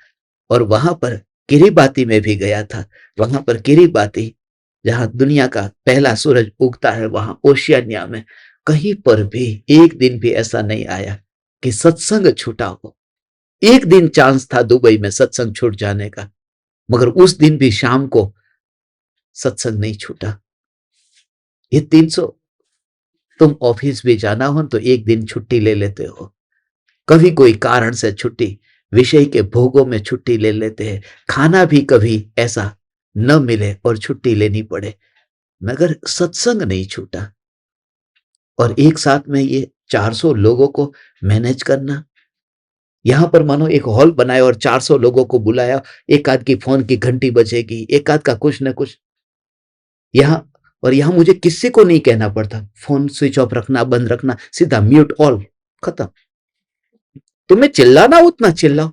और वहां पर किरिबाती में भी गया था. वहां पर किरिबाती, जहां दुनिया का पहला सूरज उगता है, वहां ओशियानिया में कहीं पर भी एक दिन भी ऐसा नहीं आया कि सत्संग छूटा हो. एक दिन चांस था दुबई में सत्संग छूट जाने का, मगर उस दिन भी शाम को सत्संग नहीं छूटा. ये 300, तुम ऑफिस भी जाना हो तो एक दिन छुट्टी ले लेते हो, कभी कोई कारण से छुट्टी, विषय के भोगों में छुट्टी ले लेते हैं, खाना भी कभी ऐसा न मिले और छुट्टी लेनी पड़े, मगर सत्संग नहीं छूटा. और एक साथ में ये 400 लोगों को मैनेज करना, यहां पर मानो एक हॉल बनाया और 400 लोगों को बुलाया, एक आध की फोन की घंटी बजेगी, एक आध का कुछ न कुछ यहां, और यहां मुझे किसी को नहीं कहना पड़ता फोन स्विच ऑफ रखना, बंद रखना, सीधा म्यूट ऑल, खत्म. तुम्हें चिल्लाना उतना चिल्लाओ,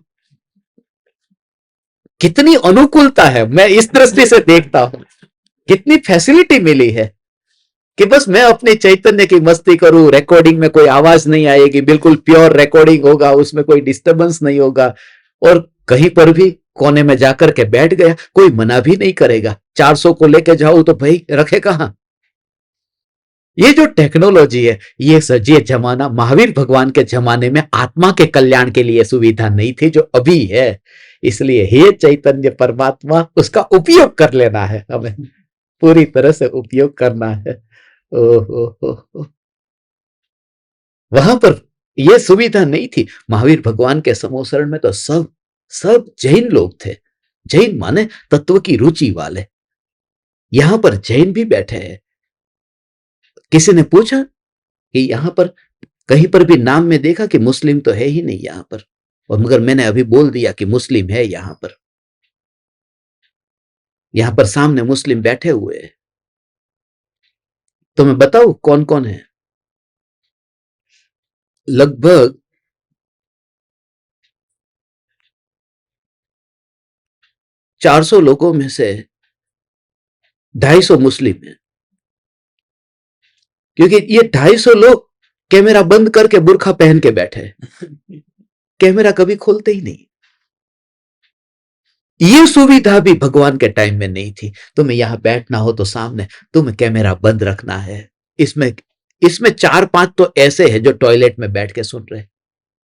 कितनी अनुकूलता है, मैं इस दृष्टि से देखता हूं, कितनी फैसिलिटी मिली है कि बस मैं अपने चैतन्य की मस्ती करूं, रिकॉर्डिंग में कोई आवाज नहीं आएगी, बिल्कुल प्योर रिकॉर्डिंग होगा, उसमें कोई डिस्टरबेंस नहीं होगा, और कहीं पर भी कोने में जाकर के बैठ गया, कोई मना भी नहीं करेगा। 400 को लेके जाओ तो भाई रखे कहां। ये जो टेक्नोलॉजी है, ये जमाना महावीर भगवान के जमाने में आत्मा के कल्याण के लिए सुविधा नहीं थी जो अभी है। इसलिए हे चैतन्य परमात्मा, उसका उपयोग कर लेना है, हमें पूरी तरह से उपयोग करना है। ओ। वहां पर यह सुविधा नहीं थी। महावीर भगवान के समोसरण में तो सब सब जैन लोग थे। जैन माने तत्व की रुचि वाले। यहां पर जैन भी बैठे हैं। किसी ने पूछा कि यहां पर कहीं पर भी नाम में देखा कि मुस्लिम तो है ही नहीं यहां पर, और मगर मैंने अभी बोल दिया कि मुस्लिम है यहां पर। यहां पर सामने मुस्लिम बैठे हुए हैं। तो मैं बताऊं कौन कौन है? लगभग 400 लोगों में से 250 मुस्लिम है। क्योंकि ये 250 लोग कैमरा बंद करके बुर्खा पहन के बैठे, कैमरा कभी खोलते ही नहीं। ये सुविधा भी भगवान के टाइम में नहीं थी। तुम्हें यहां बैठना हो तो सामने तुम्हें कैमरा बंद रखना है। इसमें इसमें 4-5 तो ऐसे हैं जो टॉयलेट में बैठ के सुन रहे हैं,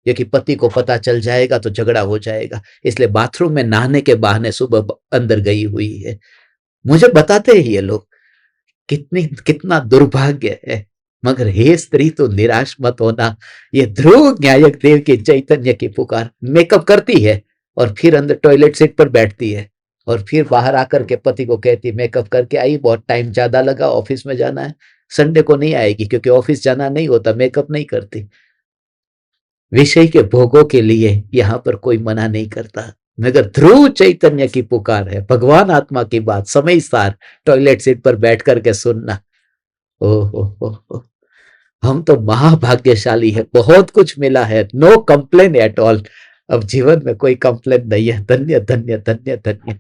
ये कि पति को पता चल जाएगा तो झगड़ा हो जाएगा, इसलिए बाथरूम में नहाने के बहाने सुबह अंदर गई हुई है। मुझे बताते हैं ये लोग, कितना दुर्भाग्य है। मगर हे स्त्री तो निराश मत होना, ये ध्रुव न्यायक देव के चैतन्य की पुकार। मेकअप करती है और फिर अंदर टॉयलेट सीट पर बैठती है, और फिर बाहर आकर के पति को कहती है मेकअप करके आई, बहुत टाइम ज्यादा लगा, ऑफिस में जाना है। संडे को नहीं आएगी क्योंकि ऑफिस जाना नहीं होता, मेकअप नहीं करती। विषय के भोगों के लिए यहां पर कोई मना नहीं करता, मगर ध्रुव चैतन्य की पुकार है, भगवान आत्मा की बात समय सार टॉयलेट सीट पर बैठ करके सुनना। ओ। हम तो महाभाग्यशाली है, बहुत कुछ मिला है, नो कंप्लेन एट ऑल। अब जीवन में कोई कंप्लेन नहीं है। धन्य धन्य धन्य धन्य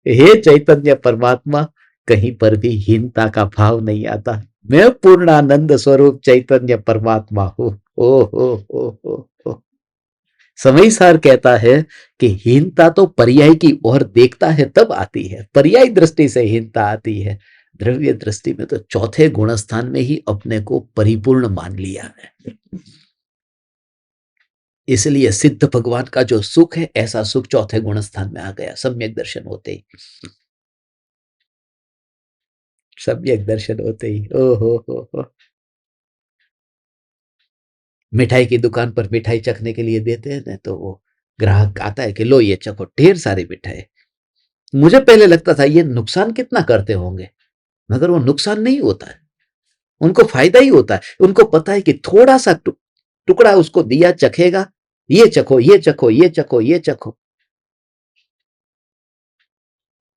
हे चैतन्य परमात्मा, कहीं पर भी हीनता का भाव नहीं आता। मैं पूर्णानंद स्वरूप चैतन्य परमात्मा हूं। ओ। समय सार कहता है कि हीनता तो पर्याय की ओर देखता है तब आती है, पर्याय दृष्टि से हीनता आती है। द्रव्य दृष्टि में तो चौथे गुणस्थान में ही अपने को परिपूर्ण मान लिया है। इसलिए सिद्ध भगवान का जो सुख है, ऐसा सुख चौथे गुणस्थान में आ गया सम्यक दर्शन होते ही। सम्यक दर्शन होते ही ओ हो। मिठाई की दुकान पर मिठाई चखने के लिए देते हैं ना, तो वो ग्राहक आता है कि लो ये चखो, ढेर सारी मिठाई। मुझे पहले लगता था ये नुकसान कितना करते होंगे, मगर वो नुकसान नहीं होता है, उनको फायदा ही होता है। उनको पता है कि थोड़ा सा टुकड़ा उसको दिया, चखेगा, ये चखो ये चखो ये चखो ये चखो,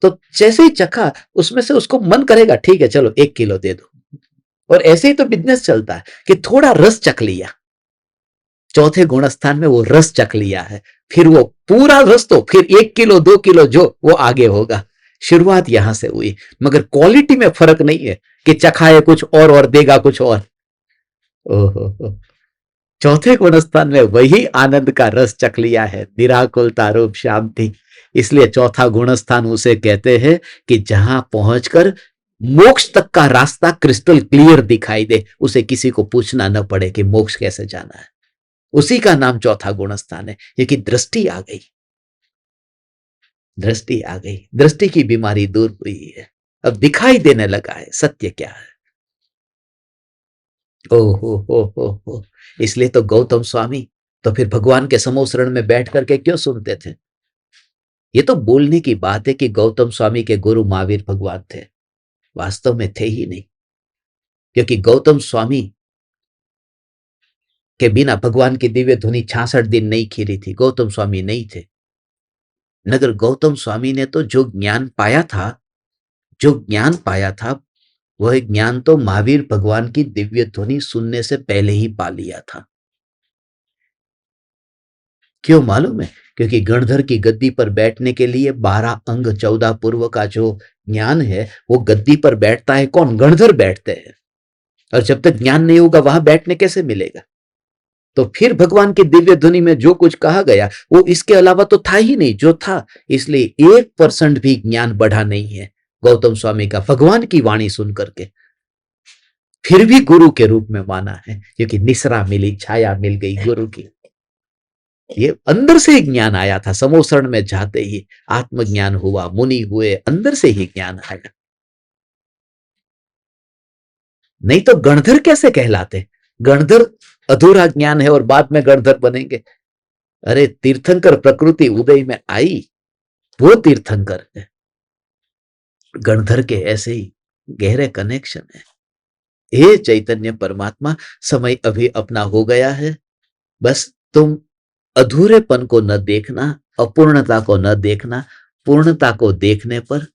तो जैसे ही चखा उसमें से उसको मन करेगा ठीक है चलो 1 किलो दे दो। और ऐसे ही तो बिजनेस चलता है कि थोड़ा रस चख लिया, चौथे गुणस्थान में वो रस चख लिया है, फिर वो पूरा रस तो फिर 1 किलो 2 किलो जो वो आगे होगा। शुरुआत यहां से हुई, मगर क्वालिटी में फर्क नहीं है कि चखाए कुछ और देगा कुछ और। ओहो। चौथे गुणस्थान में वही आनंद का रस चख लिया है, निराकुलता रूप शांति। इसलिए चौथा गुणस्थान उसे कहते हैं कि जहां पहुंचकर मोक्ष तक का रास्ता क्रिस्टल क्लियर दिखाई दे, उसे किसी को पूछना न पड़े कि मोक्ष कैसे जाना है। उसी का नाम चौथा गुणस्थान है। क्योंकि दृष्टि आ गई, दृष्टि आ गई, दृष्टि की बीमारी दूर हुई है, अब दिखाई देने लगा है सत्य क्या है। ओ हो। इसलिए तो गौतम स्वामी तो फिर भगवान के समोसरण में बैठ करके क्यों सुनते थे? ये तो बोलने की बात है कि गौतम स्वामी के गुरु महावीर भगवान थे, वास्तव में थे ही नहीं। क्योंकि गौतम स्वामी के बिना भगवान की दिव्य ध्वनि 66 दिन नहीं खीरी थी, गौतम स्वामी नहीं थे। मगर गौतम स्वामी ने तो जो ज्ञान पाया था, जो ज्ञान पाया था, वह ज्ञान तो महावीर भगवान की दिव्य ध्वनि सुनने से पहले ही पा लिया था। क्यों मालूम है? क्योंकि गणधर की गद्दी पर बैठने के लिए 12 अंग 14 पूर्व का जो ज्ञान है, वो गद्दी पर बैठता है कौन? गणधर बैठते हैं। और जब तक ज्ञान नहीं होगा वहां बैठने कैसे मिलेगा? तो फिर भगवान की दिव्य ध्वनि में जो कुछ कहा गया वो इसके अलावा तो था ही नहीं, जो था। इसलिए 1% भी ज्ञान बढ़ा नहीं है गौतम स्वामी का भगवान की वाणी सुन करके। फिर भी गुरु के रूप में माना है, क्योंकि निसरा मिली, छाया मिल गई गुरु की। ये अंदर से ही ज्ञान आया था, समोसरण में जाते ही आत्मज्ञान हुआ, मुनि हुए, अंदर से ही ज्ञान आया। नहीं तो गणधर कैसे कहलाते? गणधर अधूरा ज्ञान है और बाद में गणधर बनेंगे। अरे तीर्थंकर प्रकृति उदय में आई, वो तीर्थंकर है। गणधर के ऐसे ही गहरे कनेक्शन है। हे चैतन्य परमात्मा, समय अभी अपना हो गया है। बस तुम अधूरेपन को न देखना, अपूर्णता को न देखना। पूर्णता को देखने पर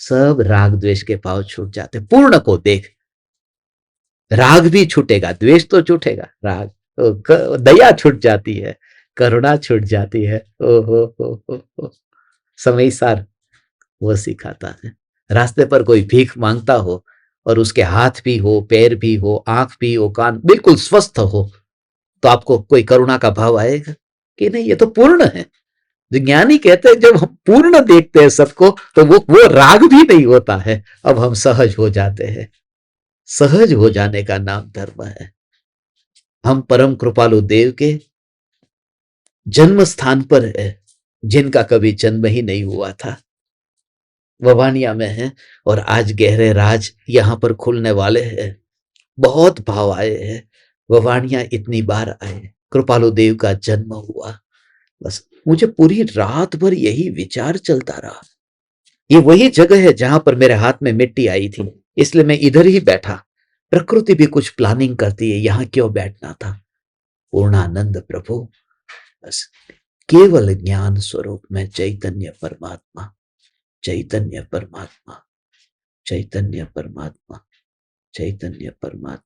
सब राग द्वेष के भाव छूट जाते। पूर्ण को देख, राग भी छूटेगा, द्वेष तो छूटेगा, राग तो दया छूट जाती है, करुणा छूट जाती है। ओ हो समय सार वो सिखाता है। रास्ते पर कोई भीख मांगता हो और उसके हाथ भी हो, पैर भी हो, आंख भी हो, कान बिल्कुल स्वस्थ हो, तो आपको कोई करुणा का भाव आएगा कि नहीं? ये तो पूर्ण है। जो ज्ञानी कहते हैं जब हम पूर्ण देखते हैं सबको, तो वो राग भी नहीं होता है। अब हम सहज हो जाते हैं। सहज हो जाने का नाम धर्म है। हम परम कृपालु देव के जन्म स्थान पर है, जिनका कभी जन्म ही नहीं हुआ था, ववानिया में है। और आज गहरे राज यहां पर खुलने वाले हैं। बहुत भाव आए हैं। ववानिया इतनी बार आए, कृपालु देव का जन्म हुआ। बस मुझे पूरी रात भर यही विचार चलता रहा। ये वही जगह है जहां पर मेरे हाथ में मिट्टी आई थी, इसलिए मैं इधर ही बैठा। प्रकृति भी कुछ प्लानिंग करती है, यहां क्यों बैठना था? पूर्णानंद प्रभु, बस केवल ज्ञान स्वरूप में चैतन्य परमात्मा, चैतन्य परमात्मा, चैतन्य परमात्मा, चैतन्य परमात्मा,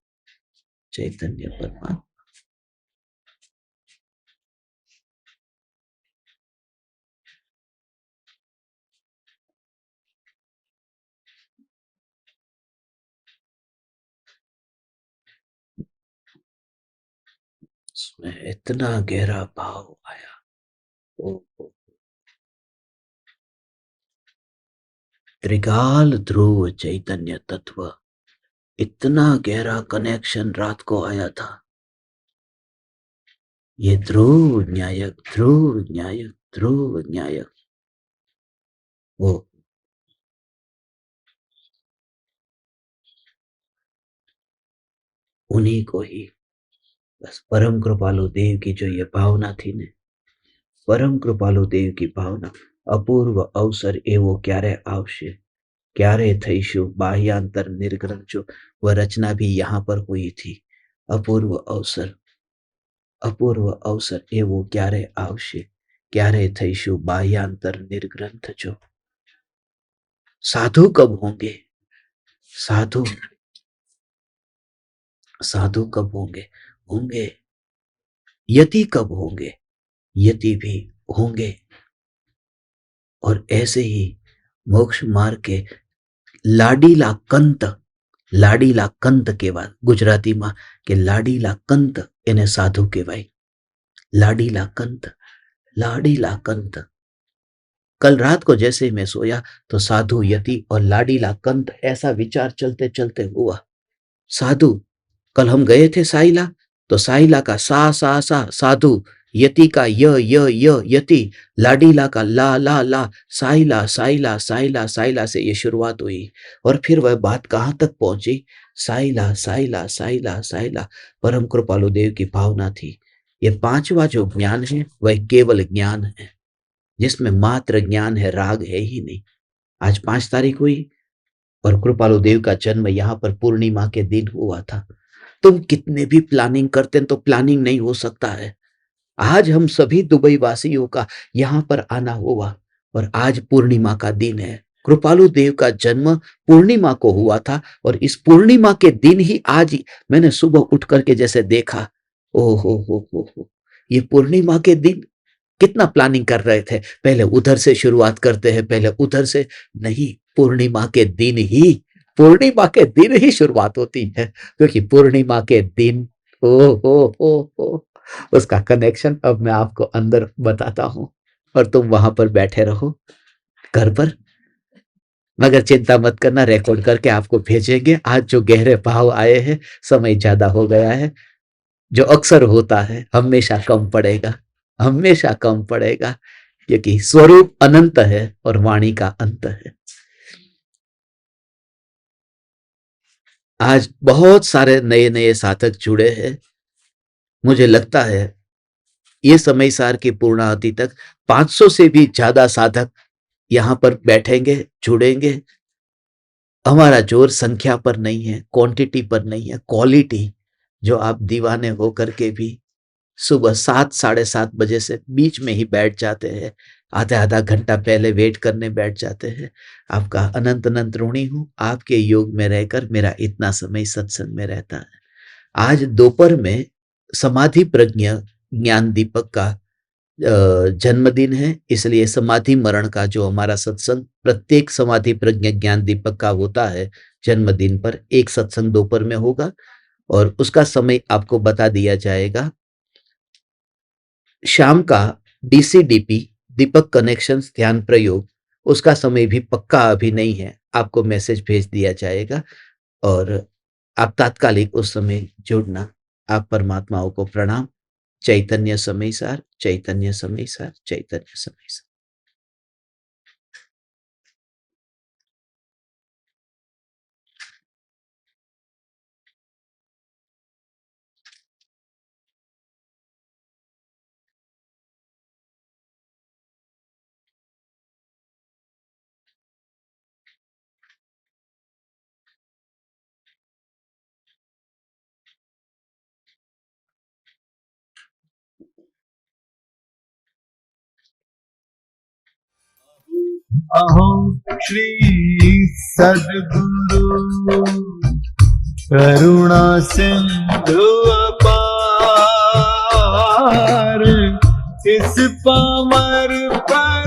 चैतन्य परमात्मा। उसमें इतना गहरा भाव आया। ओ त्रिकाल ध्रुव चैतन्य तत्व, इतना गहरा कनेक्शन रात को आया था। ये ध्रुव न्यायक, ध्रुव न्यायक, ध्रुव न्यायक, वो उन्हीं को ही, बस परम कृपालु देव की जो ये भावना थी ने, परम कृपालु देव की भावना, अपूर्व अवसर एवो क्यारे आवशे, क्यारे थईशु बाह्यांतर निर्ग्रंथो, वह रचना भी यहाँ पर हुई थी। अपूर्व अवसर, अपूर्व अवसर एवो क्यारे आवशे, क्यारे थईशु बाह्यांतर निर्ग्रंथ जो। साधु कब होंगे? साधु, साधु कब होंगे? होंगे। यति कब होंगे? यति भी होंगे। और ऐसे ही मोक्ष मार्ग के लाडीला कंत, लाडीला कंत कहेवाय गुजरातीમાં કે લાડીલા કંત એને સાધુ કહેવાય। लाडीला कंत, लाडीला कंत। कल रात को जैसे ही मैं सोया तो साधु, यति और लाडीला कंत ऐसा विचार चलते चलते हुआ। साधु, कल हम गए थे साइला, तो साइला का सा साधु, यति का य यति, लाडीला का ला साइला साइला साइला साइला से ये शुरुआत हुई। और फिर वह बात कहाँ तक पहुंची? साइला साइला साइला साइला, परम कृपालु देव की भावना थी। ये पांचवा जो ज्ञान है वह केवल ज्ञान है, जिसमें मात्र ज्ञान है, राग है ही नहीं। आज 5 तारीख हुई और कृपालु देव का जन्म यहाँ पर पूर्णिमा के दिन हुआ था। तुम कितने भी प्लानिंग करते हैं तो प्लानिंग नहीं हो सकता है। आज हम सभी दुबई वासियों का यहाँ पर आना हुआ और आज पूर्णिमा का दिन है। कृपालु देव का जन्म पूर्णिमा को हुआ था और इस पूर्णिमा के दिन ही आज ही मैंने सुबह उठ करके जैसे देखा, ओ हो, ये पूर्णिमा के दिन कितना प्लानिंग कर रहे थे, पहले उधर से शुरुआत करते हैं, पहले उधर से नहीं, पूर्णिमा के दिन ही शुरुआत होती है, क्योंकि पूर्णिमा के दिन ओ हो उसका कनेक्शन अब मैं आपको अंदर बताता हूं, और तुम वहां पर बैठे रहो घर पर। मगर चिंता मत करना, रिकॉर्ड करके आपको भेजेंगे। आज जो गहरे भाव आए हैं, समय ज्यादा हो गया है, जो अक्सर होता है हमेशा कम पड़ेगा, हमेशा कम पड़ेगा, क्योंकि स्वरूप अनंत है और वाणी का अंत है। आज बहुत सारे नए नए साधक जुड़े हैं। मुझे लगता है ये समय सार की पूर्णाहुति तक 500 से भी ज्यादा साधक यहां पर बैठेंगे, जुड़ेंगे। हमारा जोर संख्या पर नहीं है, क्वांटिटी पर नहीं है, क्वालिटी। जो आप दीवाने होकर के भी सुबह 7 साढ़े 7 बजे से बीच में ही बैठ जाते हैं, आधा आधा घंटा पहले वेट करने बैठ जाते हैं, आपका अनंत अनंत ऋणी हूं। आपके योग में रहकर मेरा इतना समय सत्संग में रहता है। आज दोपहर में समाधि प्रज्ञा ज्ञान दीपक का जन्मदिन है, इसलिए समाधि मरण का जो हमारा सत्संग प्रत्येक समाधि प्रज्ञा ज्ञान दीपक का होता है, जन्मदिन पर एक सत्संग दोपहर में होगा, और उसका समय आपको बता दिया जाएगा। शाम का DCDP दीपक कनेक्शंस ध्यान प्रयोग, उसका समय भी पक्का अभी नहीं है, आपको मैसेज भेज दिया जाएगा, और आप तात्कालिक उस समय जुड़ना। आप परमात्माओं को प्रणाम। चैतन्य समय सार, चैतन्य समय सार, चैतन्य समय सार। अहो श्री सद्गुरु करुणा सिंधु अपार, इस पामर पर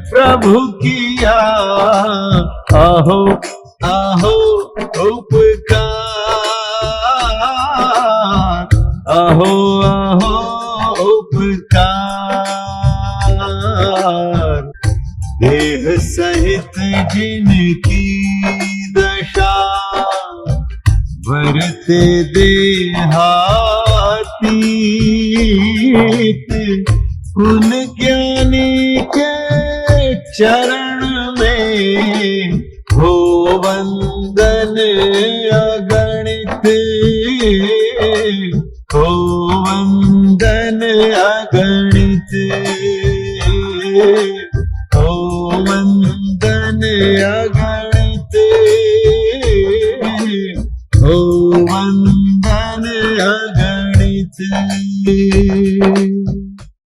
प्रभु किया अहो अहो उपकार, अहो अहो उपकार। देह सहित जिनकी दशा भरते देहातीत, उन ज्ञानी के चरण में हो वंदन अगणित, हो वंदन अगणित, हो वंदन अगणित।